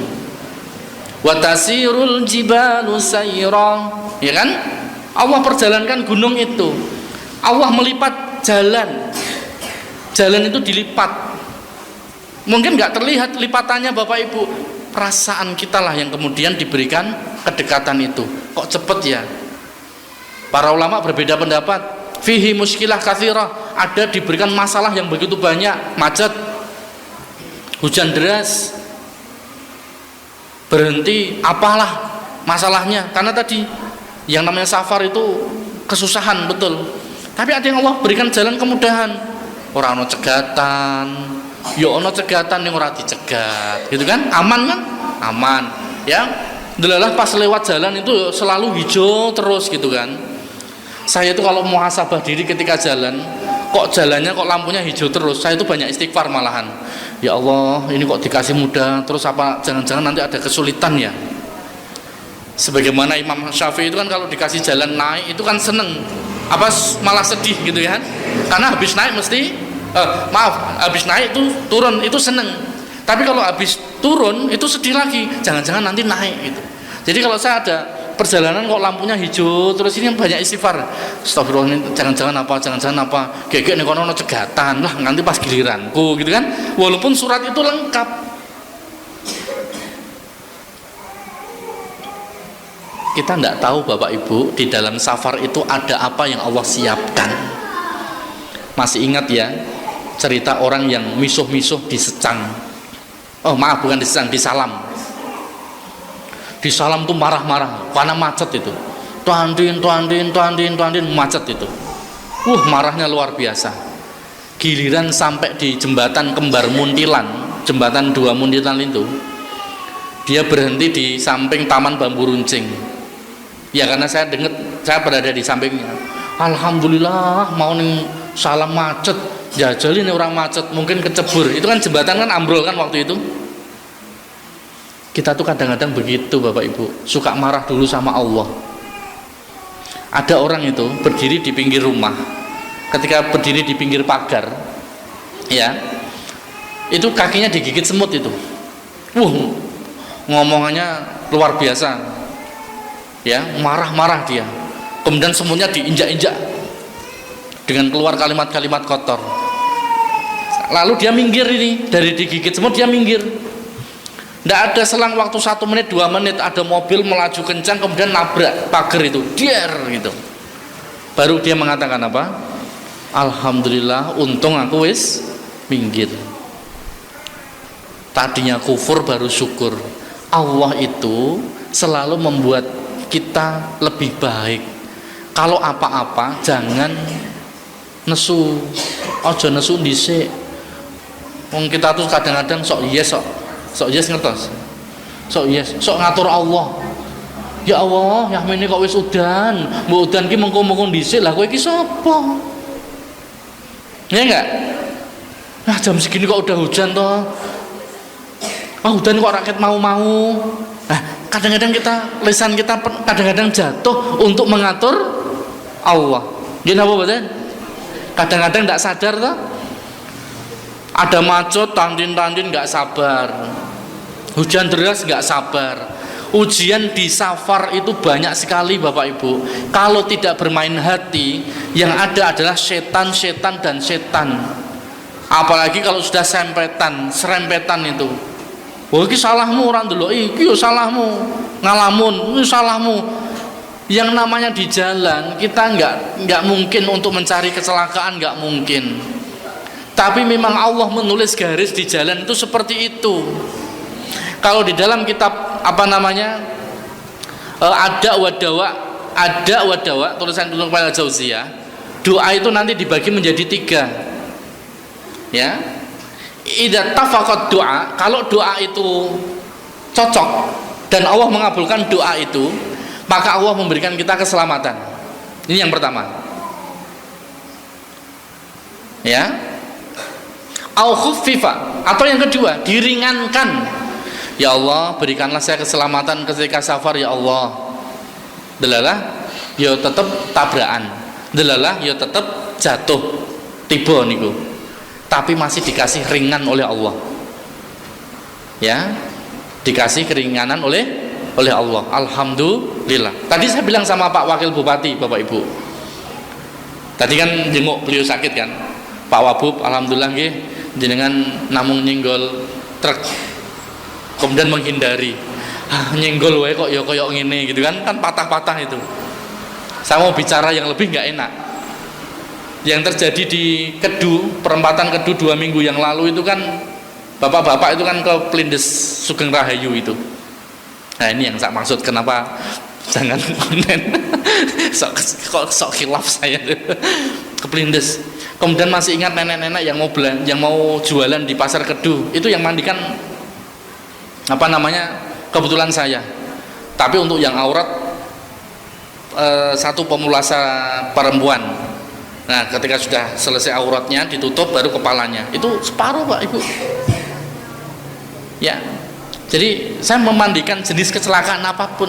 Wa tasirul jibalu sayra, ya kan? Allah perjalankan gunung itu. Allah melipat jalan. Jalan itu dilipat. Mungkin nggak terlihat lipatannya Bapak Ibu. Perasaan kita lah yang kemudian diberikan kedekatan itu. Kok cepet ya? Para ulama berbeda pendapat. Fihi muskilah katsirah, ada diberikan masalah yang begitu banyak, macet, hujan deras, berhenti, apalah masalahnya. Karena tadi yang namanya safar itu kesusahan betul. Tapi ada yang Allah berikan jalan kemudahan. Orang ono cegatan, yo ono cegatan yang ora dicegat, gitu kan? Aman kan? Aman. Ya, delalah pas lewat jalan itu selalu hijau terus gitu kan. Saya itu kalau muhasabah diri ketika jalan, kok jalannya kok lampunya hijau terus, saya itu banyak istighfar malahan. Ya Allah, ini kok dikasih mudah, terus apa jangan-jangan nanti ada kesulitan ya? Sebagaimana Imam Syafi'i itu kan kalau dikasih jalan naik itu kan seneng, apa malah sedih gitu ya? Karena habis naik mesti, habis naik itu turun itu seneng. Tapi kalau habis turun itu sedih lagi, jangan-jangan nanti naik gitu. Jadi kalau saya ada perjalanan kok lampunya hijau terus ini banyak istighfar, astagfirullah, jangan-jangan apa gegek nih kono cegatan lah nanti pas giliranku gitu kan, walaupun surat itu lengkap. Kita tidak tahu Bapak Ibu di dalam safar itu ada apa yang Allah siapkan. Masih ingat ya cerita orang yang misuh-misuh di Secang, oh maaf bukan di Secang, di Salam. Di Salam tuh marah-marah karena macet itu, tuandin macet itu, marahnya luar biasa. Giliran sampai di jembatan Kembar Muntilan, jembatan 2 Muntilan itu, dia berhenti di samping Taman Bambu Runcing. Ya karena saya berada di sampingnya. Alhamdulillah mau nih Salam macet, jajali nih orang macet, mungkin kecebur. Itu kan jembatan kan ambrol kan waktu itu. Kita tuh kadang-kadang begitu Bapak Ibu, suka marah dulu sama Allah. Ada orang itu berdiri di pinggir rumah, ketika berdiri di pinggir pagar, ya, itu kakinya digigit semut itu. Ngomongannya luar biasa, ya, marah-marah dia. Kemudian semutnya diinjak-injak dengan keluar kalimat-kalimat kotor. Lalu dia minggir ini, dari digigit semut dia minggir. Tidak ada selang waktu 1 menit 2 menit ada mobil melaju kencang kemudian nabrak pagar itu, dier gitu. Baru dia mengatakan apa? Alhamdulillah, untung aku wis minggir. Tadinya kufur baru syukur. Allah itu selalu membuat kita lebih baik. Kalau apa-apa jangan nesu, ojo nesu dhisik. Wong kita tuh kadang-kadang sok yes ngertos, sok ngatur Allah. Ya Allah, ya ini kok wis udan, mbok udan ki mengko-mengko dhisik, lah kowe iki sapa? Ya enggak? Nah jam segini kok udah hujan toh. Udan kok rakyat mau-mau. Nah, kadang-kadang lisan kita kadang-kadang jatuh untuk mengatur Allah. Gini apa betul? Kadang-kadang tidak sadar toh. Ada macet, tandin nggak sabar, hujan deras nggak sabar, Ujian di safar itu banyak sekali Bapak Ibu. Kalau tidak bermain hati, yang ada adalah setan dan setan. Apalagi kalau sudah serempetan itu. Oh iki salahmu ora ndeloki, iki yo salahmu, ngalamun, iki salahmu. Yang namanya di jalan, kita nggak mungkin untuk mencari kecelakaan, nggak mungkin. Tapi memang Allah menulis garis di jalan itu seperti itu. Kalau di dalam kitab ada wadawa tulisan Ibnu Qayyim al-Jauziyah, doa itu nanti dibagi menjadi 3. Ya. Idza tafaqat doa, kalau doa itu cocok dan Allah mengabulkan doa itu, maka Allah memberikan kita keselamatan. Ini yang pertama. Ya. Au khuffifa, atau yang kedua, diringankan. Ya Allah, berikanlah saya keselamatan ketika safar ya Allah. Delalah ya tetap tabrakan. Delalah ya tetap jatuh tiba niku. Tapi masih dikasih ringan oleh Allah. Ya. Dikasih keringanan oleh Allah. Alhamdulillah. Tadi saya bilang sama Pak Wakil Bupati, Bapak Ibu. Tadi kan jenguk beliau sakit kan. Pak Wabub, alhamdulillah nggih jenengan namung nyenggol truk. Kemudian menghindari. Nyenggol wae kok ya koyo ngene gitu kan patah-patah itu. Saya mau bicara yang lebih enggak enak. Yang terjadi di perempatan Kedu 2 minggu yang lalu itu kan bapak-bapak itu kan ke Plindes Sugeng Rahayu itu. Nah ini yang saya maksud, kenapa jangan konten sok khilaf saya ke Plindes. Kemudian masih ingat nenek-nenek yang mau jualan di pasar Kedu itu yang mandikan kebetulan saya. Tapi untuk yang aurat satu pemulasa perempuan. Nah ketika sudah selesai auratnya ditutup baru kepalanya, itu separuh Pak Ibu. Ya, jadi saya memandikan jenis kecelakaan apapun.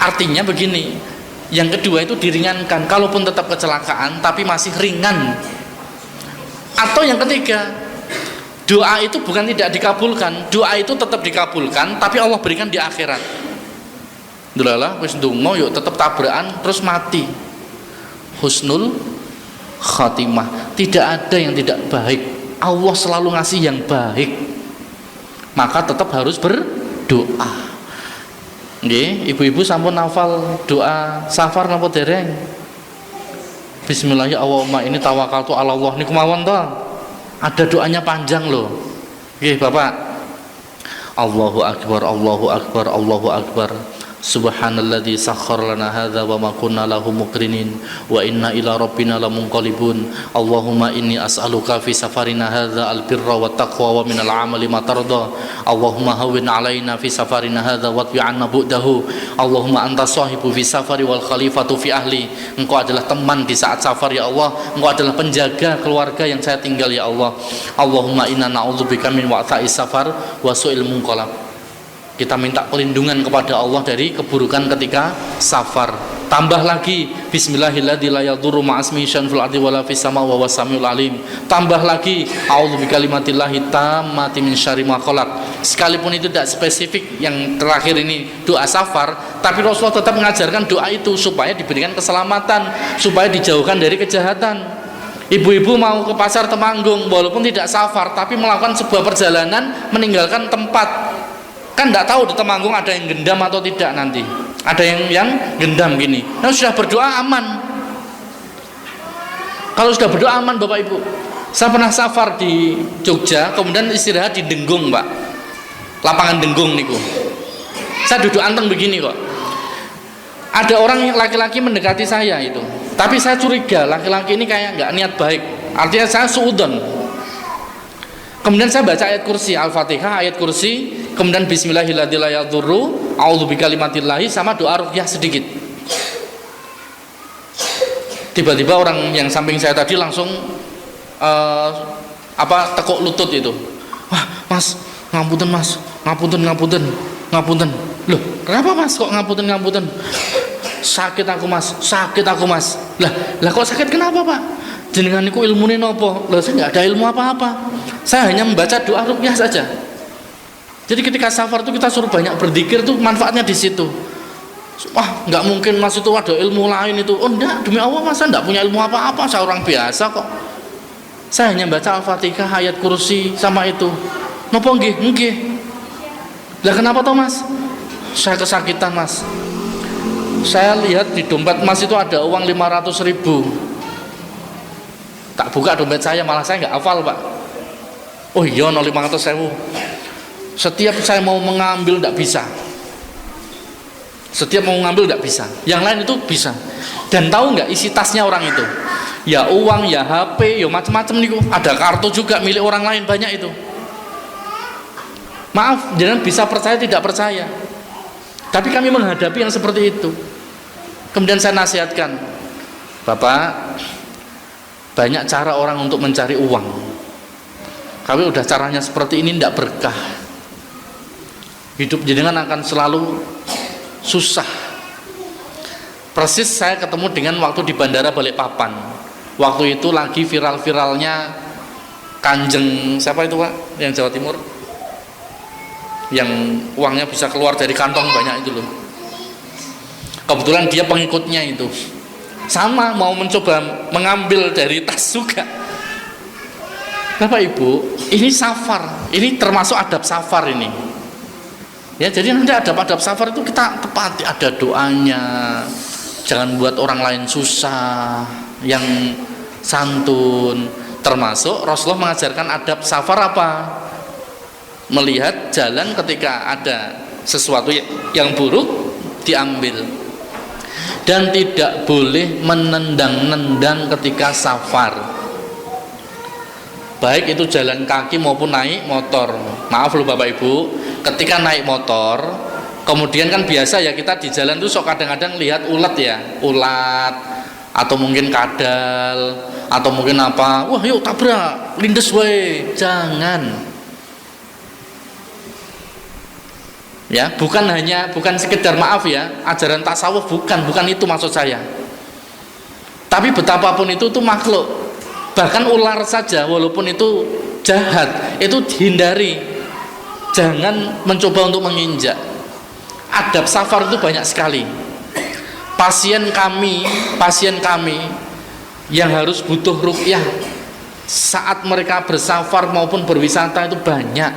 Artinya begini, yang kedua itu diringankan, kalaupun tetap kecelakaan tapi masih ringan. Atau yang ketiga, doa itu bukan tidak dikabulkan, doa itu tetap dikabulkan tapi Allah berikan di akhirat. Dulalah wis ndonga yuk tetap tabrakan terus mati. Husnul khatimah, tidak ada yang tidak baik. Allah selalu ngasih yang baik. Maka tetap harus berdoa. Nggih, ibu-ibu sampun hafal doa safar napa dereng? Bismillah ya Allahumma ini tawakaltu ala Allah niku mawon to. Ada doanya panjang loh. Nggih, Bapak. Allahu akbar, Allahu akbar, Allahu akbar. Subhanalladzi sakhkhara lana hadza wa ma kunna lahu muqrinin wa inna ila rabbina lamunqalibun. Allahumma inni as'aluka fi safarina hadza albirra wat taqwa wa minal amali ma tarda. Allahumma hawwin alaina fi safarina hadza wa twi 'anna bu'dahu. Allahumma anta sahibu fi safari wal khalifatu fi ahli. Engkau adalah teman di saat safar ya Allah. Engkau adalah penjaga keluarga yang saya tinggal ya Allah. Allahumma inna na'udzubika min wa'tha'is safar wa su'il munqalab. Kita minta perlindungan kepada Allah dari keburukan ketika safar. Tambah lagi bismillahirrahmanirrahim la yadurru ma'asmihi syai'un fil ardi wala fis sama' wa huwas samiul alim. Tambah lagi a'udzu bikalimatillahi tammati min syarri ma khalaq. Sekalipun itu tidak spesifik yang terakhir ini doa safar, tapi Rasulullah tetap mengajarkan doa itu supaya diberikan keselamatan, supaya dijauhkan dari kejahatan. Ibu-ibu mau ke pasar Temanggung walaupun tidak safar tapi melakukan sebuah perjalanan meninggalkan tempat, kan tidak tahu di Temanggung ada yang gendam atau tidak nanti. Ada yang gendam gini. Nah sudah berdoa aman. Kalau sudah berdoa aman Bapak Ibu. Saya pernah safar di Jogja, kemudian istirahat di Denggung Pak. Lapangan Denggung niku. Saya duduk anteng begini kok. Ada orang laki-laki mendekati saya itu. Tapi saya curiga laki-laki ini kayak nggak niat baik. Artinya saya suudzon. Kemudian saya baca ayat kursi Al-Fatihah, ayat kursi, kemudian bismillahirrahmanirrahim, a'udzu bikalimatillahi, sama doa ruqyah sedikit. Tiba-tiba orang yang samping saya tadi langsung tekuk lutut itu. Wah, Mas, ngapunten Mas, ngapunten. Loh, kenapa Mas kok ngapunten? Sakit aku Mas. Lah kok sakit kenapa Pak? Jenengan niku ilmune napa? Lah saya enggak ada ilmu apa-apa. Saya hanya membaca doa ruqyah saja. Jadi ketika safar itu kita suruh banyak berzikir tuh manfaatnya di situ. Wah, nggak mungkin Mas itu ada ilmu lain itu. Oh enggak, demi Allah masa enggak punya ilmu apa-apa, saya orang biasa kok. Saya hanya baca Al-Fatihah, ayat kursi sama itu. Nopo nggih? Nggih. Lah kenapa toh Mas? Saya kesakitan Mas. Saya lihat di dompet Mas itu ada uang 500.000. Tak buka dompet saya, malah saya nggak hafal Pak. Oh iya, 500.000. Setiap saya mau mengambil nggak bisa. Setiap mau ngambil nggak bisa. Yang lain itu bisa. Dan tahu nggak isi tasnya orang itu? Ya uang, ya HP, ya macam-macam niku. Ada kartu juga milik orang lain, banyak itu. Maaf, jangan bisa percaya tidak percaya. Tapi kami menghadapi yang seperti itu. Kemudian saya nasihatkan, Bapak, banyak cara orang untuk mencari uang. Kami udah caranya seperti ini tidak berkah. Hidup jenengan akan selalu susah. Persis saya ketemu dengan waktu di Bandara Balikpapan. Waktu itu lagi viral-viralnya Kanjeng siapa itu Pak? Yang Jawa Timur, yang uangnya bisa keluar dari kantong banyak itu loh. Kebetulan dia pengikutnya itu sama mau mencoba mengambil dari tas juga. Bapak Ibu, ini safar, ini termasuk adab safar ini. Ya, jadi nanti adab-adab safar itu kita tepati, ada doanya. Jangan buat orang lain susah, yang santun. Termasuk Rasulullah mengajarkan adab safar apa? Melihat jalan ketika ada sesuatu yang buruk diambil. Dan tidak boleh menendang-nendang ketika safar. Baik itu jalan kaki maupun naik motor. Maaf loh Bapak Ibu, ketika naik motor, kemudian kan biasa ya kita di jalan tuh sok kadang-kadang lihat ulat ya, ulat atau mungkin kadal atau mungkin apa, wah yuk tabrak, lindes we, jangan. Ya, bukan sekedar maaf ya, ajaran tasawuf bukan itu maksud saya. Tapi betapapun itu tuh makhluk. Bahkan ular saja walaupun itu jahat, itu dihindari. Jangan mencoba untuk menginjak. Adab safar itu banyak sekali. Pasien kami yang harus butuh ruqyah saat mereka bersafar maupun berwisata itu banyak.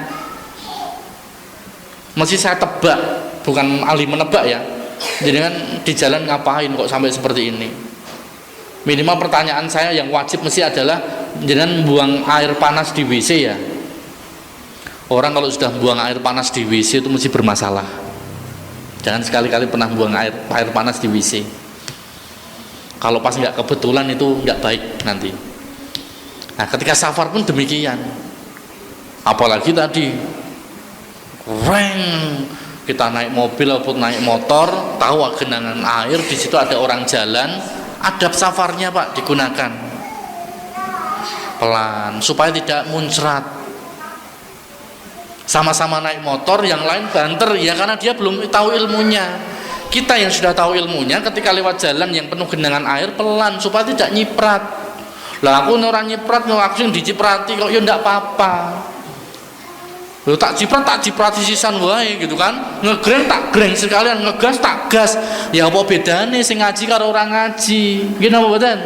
Mesti saya tebak, bukan ahli menebak ya. Jadi kan di jalan ngapain kok sampai seperti ini? Minimal pertanyaan saya yang wajib mesti adalah jangan buang air panas di WC ya. Orang kalau sudah buang air panas di WC itu mesti bermasalah. Jangan sekali-kali pernah buang air panas di WC. Kalau pas nggak kebetulan itu nggak baik nanti. Nah, ketika safar pun demikian. Apalagi tadi kita naik mobil ataupun naik motor, tahu genangan air di situ ada orang jalan. Adab safarnya Pak digunakan pelan supaya tidak muncrat. Sama-sama naik motor, yang lain banter ya karena dia belum tahu ilmunya. Kita yang sudah tahu ilmunya ketika lewat jalan yang penuh genangan air pelan supaya tidak nyiprat. Lah aku orang nyiprat, aku yang diciprati kok ya ndak apa-apa. Loh, tak ciprati sisan wae gitu kan. Ngegreng tak greng sekalian, ngegas tak gas. Ya apa bedane sing ngaji karo orang ngaji? Nggih napa mboten?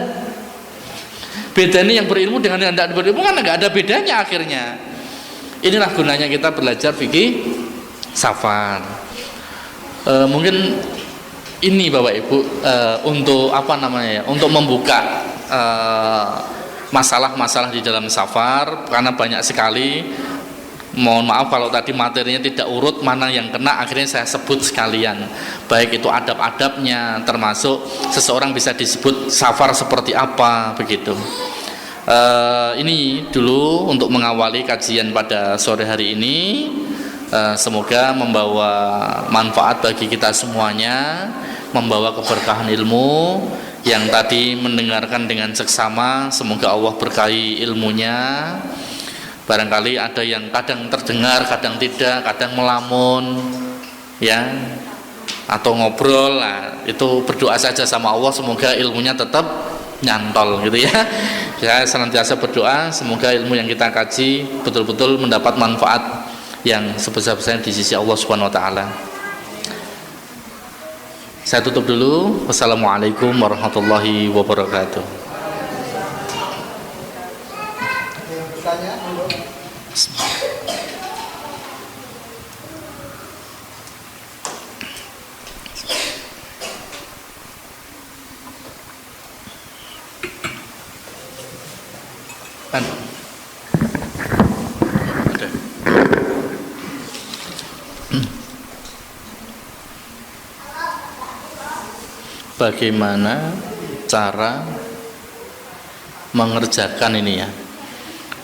Bedane yang berilmu dengan yang tidak berilmu kan enggak ada bedanya akhirnya. Inilah gunanya kita belajar fikih safar. Mungkin ini Bapak Ibu untuk apa namanya ya? Untuk membuka masalah-masalah di dalam safar karena banyak sekali. Mohon maaf kalau tadi materinya tidak urut mana yang kena, akhirnya saya sebut sekalian. Baik itu adab-adabnya, termasuk seseorang bisa disebut safar seperti apa begitu. Ini dulu untuk mengawali kajian pada sore hari ini. Semoga membawa manfaat bagi kita semuanya, membawa keberkahan ilmu. Yang tadi mendengarkan dengan seksama, semoga Allah berkahi ilmunya. Barangkali ada yang kadang terdengar, kadang tidak, kadang melamun ya, atau ngobrol lah, itu berdoa saja sama Allah semoga ilmunya tetap nyantol gitu ya. Saya senantiasa berdoa semoga ilmu yang kita kaji betul-betul mendapat manfaat yang sebesar-besarnya di sisi Allah Subhanahu wa taala. Saya tutup dulu. Wassalamualaikum warahmatullahi wabarakatuh. Bagaimana cara mengerjakan ini ya,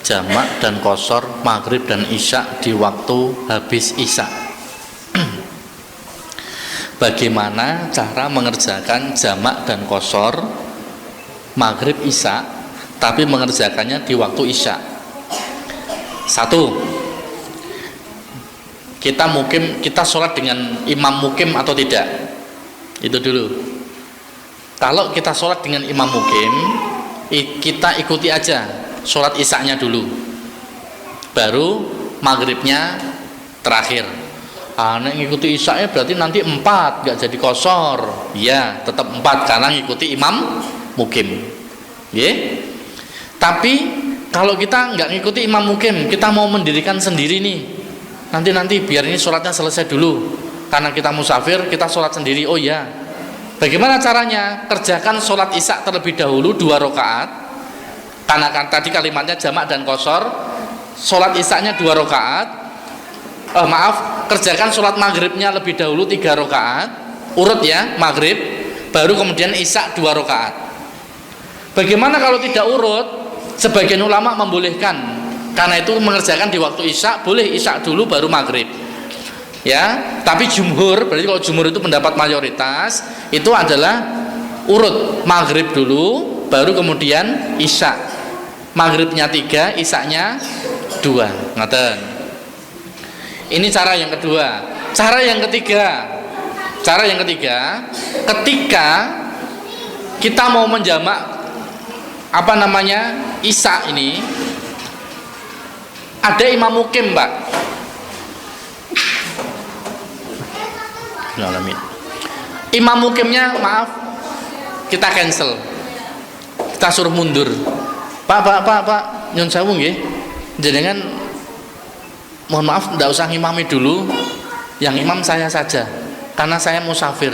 jamak dan qashar maghrib dan isya di waktu habis isya? Bagaimana cara mengerjakan jamak dan qashar maghrib isya tapi mengerjakannya di waktu isya? Satu, kita sholat dengan imam mukim atau tidak? Itu dulu. Kalau kita sholat dengan imam mukim, kita ikuti aja sholat isya-nya dulu, baru maghribnya terakhir. Nek ngikuti isya-nya berarti nanti 4, nggak jadi qashar. Ya, tetap 4 karena ngikuti imam mukim. Yeah. Tapi kalau kita nggak ngikuti imam mukim, kita mau mendirikan sendiri nih, nanti biar ini sholatnya selesai dulu, karena kita musafir, kita sholat sendiri. Oh ya, bagaimana caranya? Kerjakan sholat isya terlebih dahulu 2 rakaat, karena kan tadi kalimatnya jamak dan qashar. Sholat isya-nya 2 rakaat. Kerjakan sholat maghribnya lebih dahulu 3 rakaat, urut ya, maghrib, baru kemudian isya 2 rakaat. Bagaimana kalau tidak urut? Sebagian ulama membolehkan, karena itu mengerjakan di waktu isya, boleh isya dulu baru maghrib. Ya, tapi jumhur, berarti kalau jumhur itu pendapat mayoritas, itu adalah urut, maghrib dulu baru kemudian isya. Maghribnya 3, isya-nya 2. Ngaten. Ini cara yang kedua. Cara yang ketiga, ketika kita mau menjamak isya ini, ada imam mukim, Pak. Imam mukimnya maaf, kita cancel, kita suruh mundur. Pak, nyun sewu nggih, jenengan mohon maaf tidak usah ngimami dulu, yang imam saya saja karena saya musafir.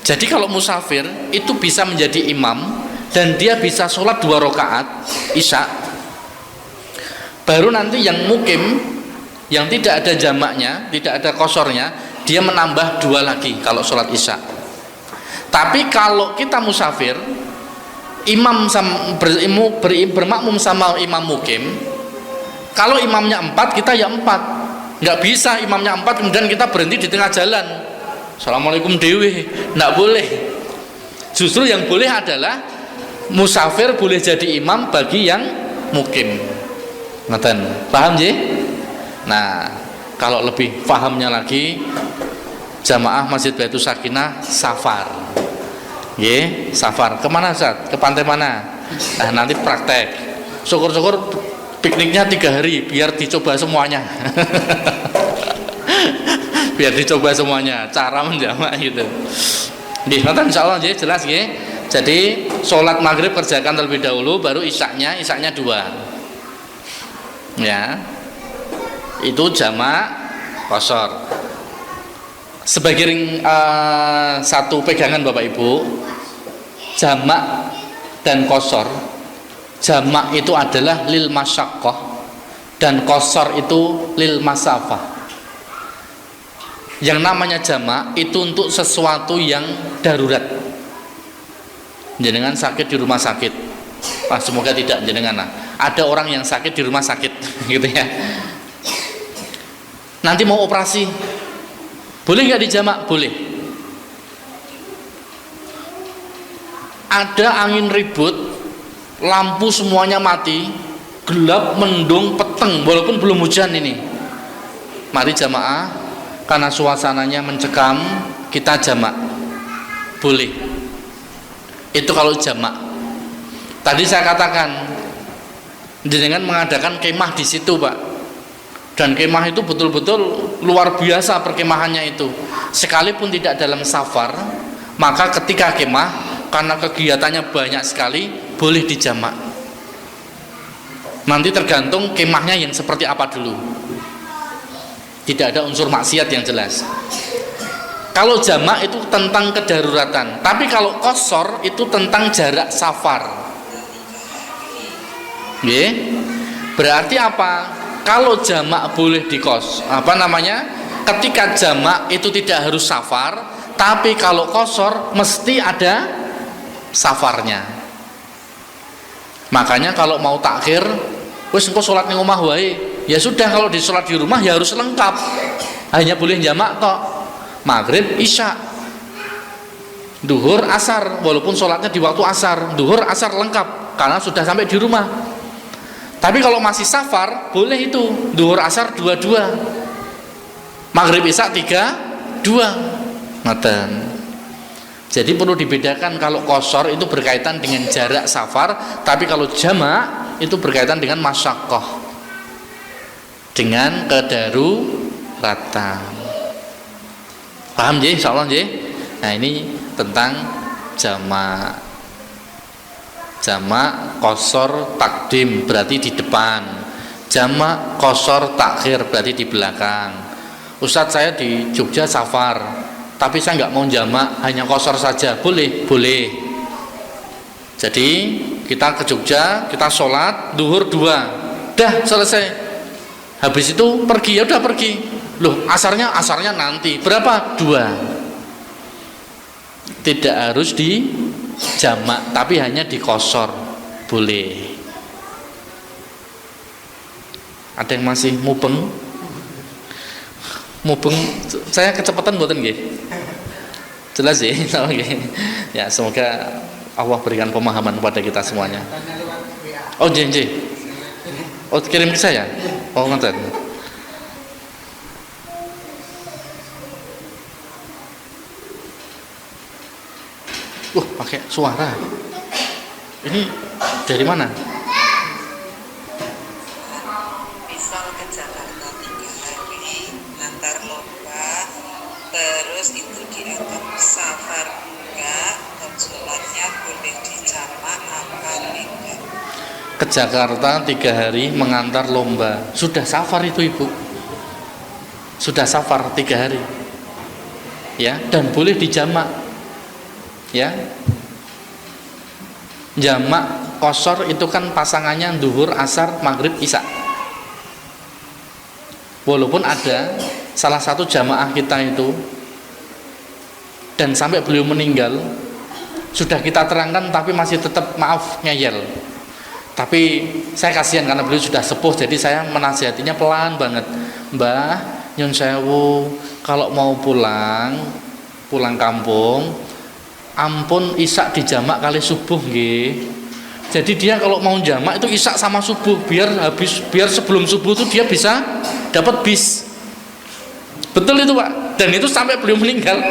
Jadi kalau musafir itu bisa menjadi imam dan dia bisa sholat 2 rakaat isya, baru nanti yang mukim yang tidak ada jamaknya, tidak ada qasharnya, dia menambah 2 lagi kalau sholat isya. Tapi kalau kita musafir, bermakmum sama imam mukim, kalau imamnya 4, kita ya 4. Nggak bisa imamnya 4 kemudian kita berhenti di tengah jalan, assalamualaikum dewe, nggak boleh. Justru yang boleh adalah musafir boleh jadi imam bagi yang mukim. Ngaten, paham je? Nah, kalau lebih pahamnya lagi, jamaah Masjid Baitus Sakinah safar. Nggih, safar. Kemana Ustaz? Ke pantai mana? Nah, nanti praktek. Syukur-syukur pikniknya 3 hari biar dicoba semuanya. Biar dicoba semuanya cara menjamak gitu. Nggih, ngoten insyaallah nggih, jelas nggih. Jadi sholat maghrib kerjakan terlebih dahulu, baru isya-nya 2. Ya. Itu jamak qashar. Sebagai satu pegangan Bapak Ibu, jamak dan qashar, jamak itu adalah lil masyaqqah dan qashar itu lil masafah. Yang namanya jamak itu untuk sesuatu yang darurat. Jenengan sakit di rumah sakit, semoga tidak jenengan. Ada orang yang sakit di rumah sakit gitu ya, nanti mau operasi, boleh nggak dijamak? Boleh. Ada angin ribut, lampu semuanya mati, gelap, mendung, peteng, walaupun belum hujan ini, mari jamaah, karena suasananya mencekam, kita jamak, boleh. Itu kalau jamak. Tadi saya katakan, jenengan mengadakan kemah di situ, Pak. Dan kemah itu betul-betul luar biasa perkemahannya itu. Sekalipun tidak dalam safar, maka ketika kemah, karena kegiatannya banyak sekali, boleh dijamak. Nanti tergantung kemahnya yang seperti apa dulu. Tidak ada unsur maksiat yang jelas. Kalau jamak itu tentang kedaruratan, tapi kalau qasar itu tentang jarak safar. Berarti apa? Kalau jamak boleh ketika jamak itu tidak harus safar, tapi kalau qasar mesti ada safarnya. Makanya kalau mau takhir, wis engko salat ning omah wae. Ya sudah, kalau disolat di rumah ya harus lengkap. Hanya boleh jamak tok. Maghrib, isya, duhur, asar, walaupun sholatnya di waktu asar, duhur, asar lengkap karena sudah sampai di rumah. Tapi kalau masih safar, boleh itu duhur, asar dua-dua, maghrib, isya dua. Ngoten. Jadi perlu dibedakan, kalau qasar itu berkaitan dengan jarak safar, tapi kalau jamak itu berkaitan dengan masyaqqah, dengan kedaruratan. Paham nggih insyaallah nggih. Nah, ini tentang jamak. Jamak qasar takdim berarti di depan. Jamak qasar takhir berarti di belakang. Ustadz, saya di Jogja safar, tapi saya nggak mau jamak, hanya qasar saja. Boleh? Boleh. Jadi kita ke Jogja, kita sholat duhur 2, dah selesai. Habis itu pergi, ya udah pergi. Loh, asarnya nanti berapa? 2. Tidak harus di jamak, tapi hanya di qasar, boleh. Ada yang masih mubeng? Saya kecepatan mboten nggih? Jelas ya? Ya, semoga Allah berikan pemahaman kepada kita semuanya. Oh, nggih. Oh, kirim ke saya? Oh, ngoten. Pakai suara. Ini dari mana? Misal ke Jakarta 3 hari, antar lomba, terus itu dianggap safar enggak, sholatnya boleh dijamak apa tidak? Ke Jakarta 3 hari mengantar lomba, sudah safar itu ibu, sudah safar 3 hari, ya, dan boleh dijamak, ya. Jamak qasar itu kan pasangannya duhur, asar, maghrib, isya. Walaupun ada salah satu jamaah kita itu, dan sampai beliau meninggal sudah kita terangkan, tapi masih tetap maaf ngeyel. Tapi saya kasihan karena beliau sudah sepuh, jadi saya menasihatinya pelan banget. Mbah, nyun sewu, kalau mau pulang kampung, ampun isya dijamak kali subuh nggih. Jadi dia kalau mau jamak itu isya sama subuh, biar sebelum subuh itu dia bisa dapat bis. Betul itu Pak, dan itu sampai beliau meninggal.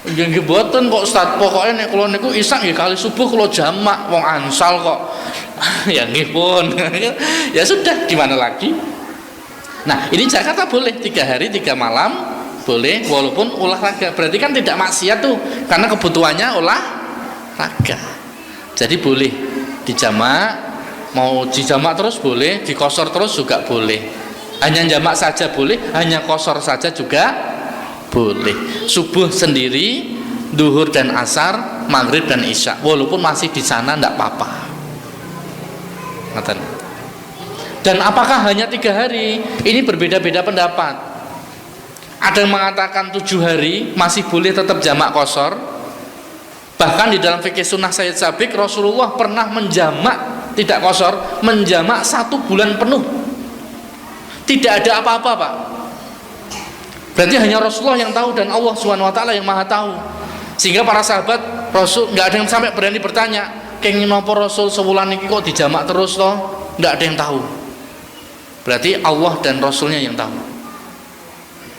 Nggih mboten kok Ustaz, pokoknya nek kula niku isya nggih kali subuh kula jamak, wong ansal kok. Ya nggih pun. Ya sudah, gimana lagi? Nah, ini Jakarta boleh 3 hari 3 malam, boleh, walaupun olahraga. Berarti kan tidak maksiat tuh, karena kebutuhannya olahraga. Jadi boleh dijamak, mau dijamak terus boleh, dikosor terus juga boleh. Hanya jamak saja boleh, hanya kosor saja juga boleh. Subuh sendiri, duhur dan asar, maghrib dan isya, walaupun masih di sana tidak apa-apa. Dan apakah hanya 3 hari? Ini berbeda-beda pendapat. Ada yang mengatakan 7 hari masih boleh tetap jamak qasar. Bahkan di dalam fikih sunnah Sayyid Sabiq, Rasulullah pernah menjamak, tidak qasar, menjamak 1 bulan penuh. Tidak ada apa-apa Pak. Berarti hanya Rasulullah yang tahu dan Allah SWT yang maha tahu. Sehingga para sahabat Rasul nggak ada yang sampai berani bertanya, kenging napa Rasul sebulan ini kok dijamak terus toh? Nggak ada yang tahu. Berarti Allah dan Rasulnya yang tahu.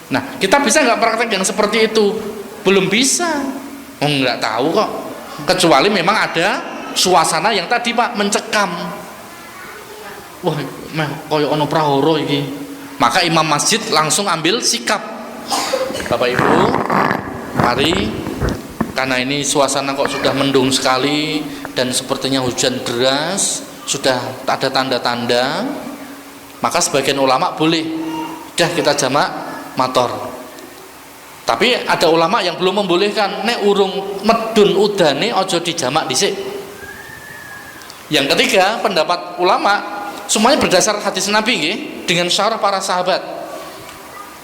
Nah, kita bisa nggak praktek yang seperti itu? Belum bisa. Nggak tahu kok. Kecuali memang ada suasana yang tadi Pak mencekam. Wah, meh koyo ono prahara iki. Maka imam masjid langsung ambil sikap. Bapak Ibu, mari, karena ini suasana kok sudah mendung sekali dan sepertinya hujan deras, sudah ada tanda-tanda, maka sebagian ulama boleh dah kita jamak mator. Tapi ada ulama yang belum membolehkan, nek urung medun udane ojo dijamak dhisik. Yang ketiga, pendapat ulama semuanya berdasar hadis Nabi nggih, dengan syarah para sahabat.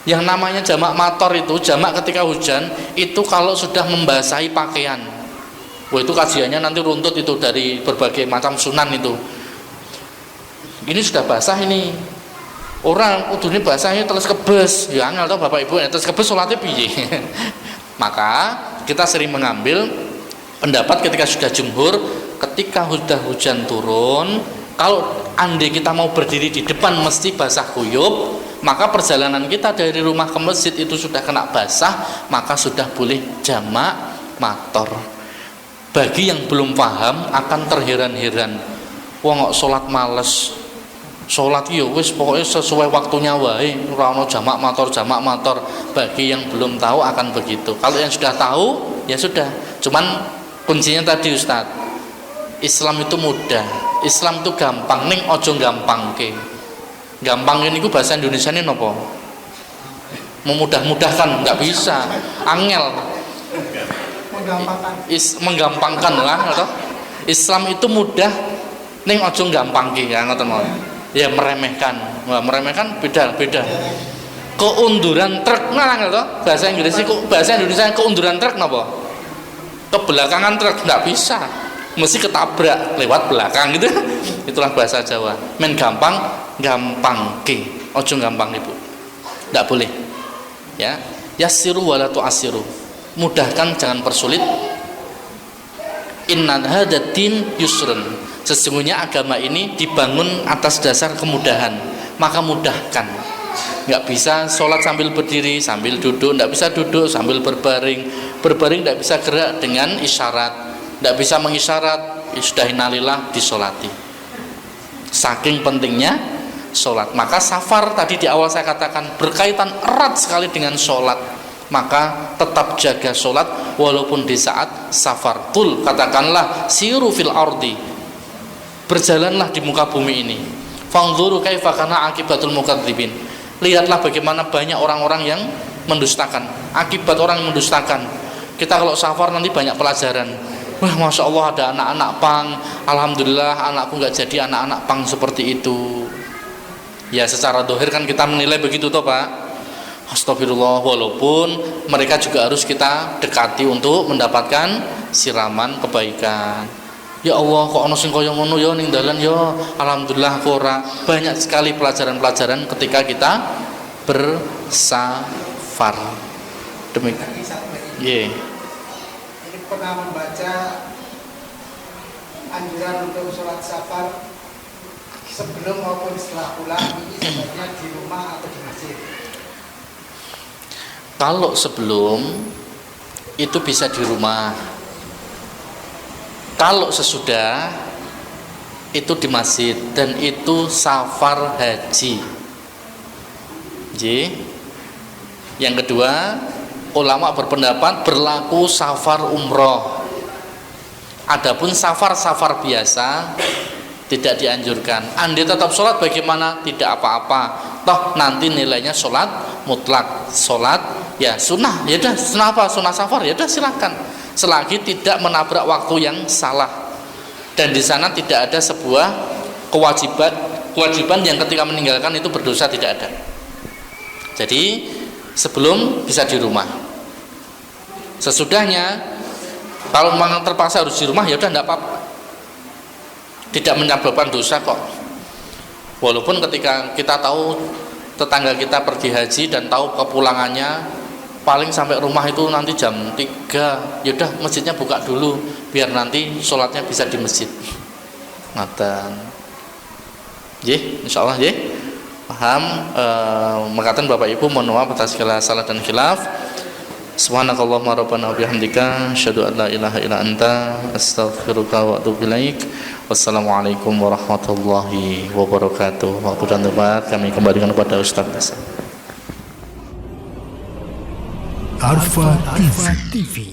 Yang namanya jamak mator itu, jamak ketika hujan itu kalau sudah membasahi pakaian. Wah, itu kajiannya nanti runtut itu dari berbagai macam sunan itu. Ini sudah basah ini. Orang udune basahnya terus kebes. Ya angel toh Bapak Ibu, terus kebes salatnya piye? Maka kita sering mengambil pendapat ketika sudah jumhur, ketika sudah hujan turun, kalau andai kita mau berdiri di depan mesti basah kuyup, maka perjalanan kita dari rumah ke masjid itu sudah kena basah, maka sudah boleh jamak mator. Bagi yang belum paham akan terheran-heran, wong kok salat males, salat ya wis pokoknya sesuai waktunya wae, ora ono jamak mator. Bagi yang belum tahu akan begitu. Kalau yang sudah tahu ya sudah. Cuman kuncinya tadi Ustaz, Islam itu mudah, Islam itu gampang, ning ojo gampangke. Gampang ini bahasa Indonesia ini nopo? Memudah-mudahkan, nggak bisa. Angel. Menggampangkan lah, atau Islam itu mudah, ning ojo gampangke, ya ngoten mawon. Ya meremehkan, meremehkan beda. Keunduran truk nang to? Bahasa Inggris itu, bahasa Indonesia keunduran truk napa? Kebelakangan truk nggak bisa. Mesti ketabrak lewat belakang gitu. Itulah bahasa Jawa. Men gampang ki, ojo gampang Ibu. Enggak boleh. Ya, yassiru wala tu'assiru. Mudahkan, jangan persulit. Inna hadatin yusrun. Sesungguhnya agama ini dibangun atas dasar kemudahan. Maka mudahkan. Enggak bisa sholat sambil berdiri, sambil duduk, enggak bisa duduk sambil berbaring. Berbaring enggak bisa gerak dengan isyarat. Tidak bisa mengisyarat, sudah innalillah disolati. Saking pentingnya sholat. Maka safar tadi di awal saya katakan berkaitan erat sekali dengan sholat. Maka tetap jaga sholat walaupun di saat safar. Qul, katakanlah, siru fil ardi, berjalanlah di muka bumi ini. Fanzuru kaifa kana akibatul mukadzibin. Lihatlah bagaimana banyak orang-orang yang mendustakan. Akibat orang yang mendustakan. Kita kalau safar nanti banyak pelajaran. Wah, Masya Allah ada anak-anak pang. Alhamdulillah anakku nggak jadi anak-anak pang seperti itu. Ya secara dohir kan kita menilai begitu toh Pak. Astagfirullah, walaupun mereka juga harus kita dekati untuk mendapatkan siraman kebaikan. Ya Allah, kok ono sing kaya ngono ya ning dalan ya. Alhamdulillah ora. Banyak sekali pelajaran-pelajaran ketika kita bersafar. Demikian. Yeah. Pernah membaca anjuran untuk sholat safar sebelum maupun setelah pulang, ini sebenarnya di rumah atau di masjid? Kalau sebelum itu bisa di rumah, kalau sesudah itu di masjid, dan itu safar haji. Yang kedua, ulama berpendapat berlaku safar umroh. Adapun safar-safar biasa tidak dianjurkan. Andai tetap sholat bagaimana? Tidak apa-apa. Toh nanti nilainya sholat mutlak, sholat ya sunnah. Ya udah, sunnah apa? Sunnah safar. Ya udah silakan. Selagi tidak menabrak waktu yang salah. Dan di sana tidak ada sebuah kewajiban yang ketika meninggalkan itu berdosa, tidak ada. Jadi sebelum bisa di rumah. Sesudahnya kalau memang terpaksa harus di rumah ya udah enggak apa-apa. Tidak menyebabkan dosa kok. Walaupun ketika kita tahu tetangga kita pergi haji dan tahu kepulangannya paling sampai rumah itu nanti jam 3, ya udah masjidnya buka dulu biar nanti sholatnya bisa di masjid. Ngaten. Nggih, insyaallah nggih. Paham, mengatakan Bapak Ibu, mohon maaf atas segala salah dan khilaf. Subhanakallahumma rabbana wa bihamdika asyhadu an la ilaha illa anta astaghfiruka wa atubu ilaik. Wassalamualaikum warahmatullahi wabarakatuh. Waktu dan tempat kami kembalikan kepada Ustaz Hasan. Arfa TV